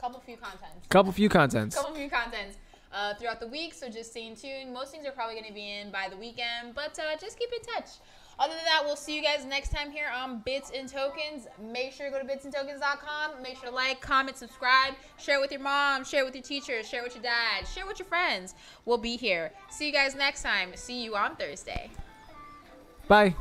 throughout the week. So just stay tuned. Most things are probably going to be in by the weekend. But just keep in touch. Other than that, we'll see you guys next time here on Bits and Tokens. Make sure to go to bitsandtokens.com. Make sure to like, comment, subscribe. Share with your mom. Share with your teachers. Share with your dad. Share with your friends. We'll be here. See you guys next time. See you on Thursday. Bye.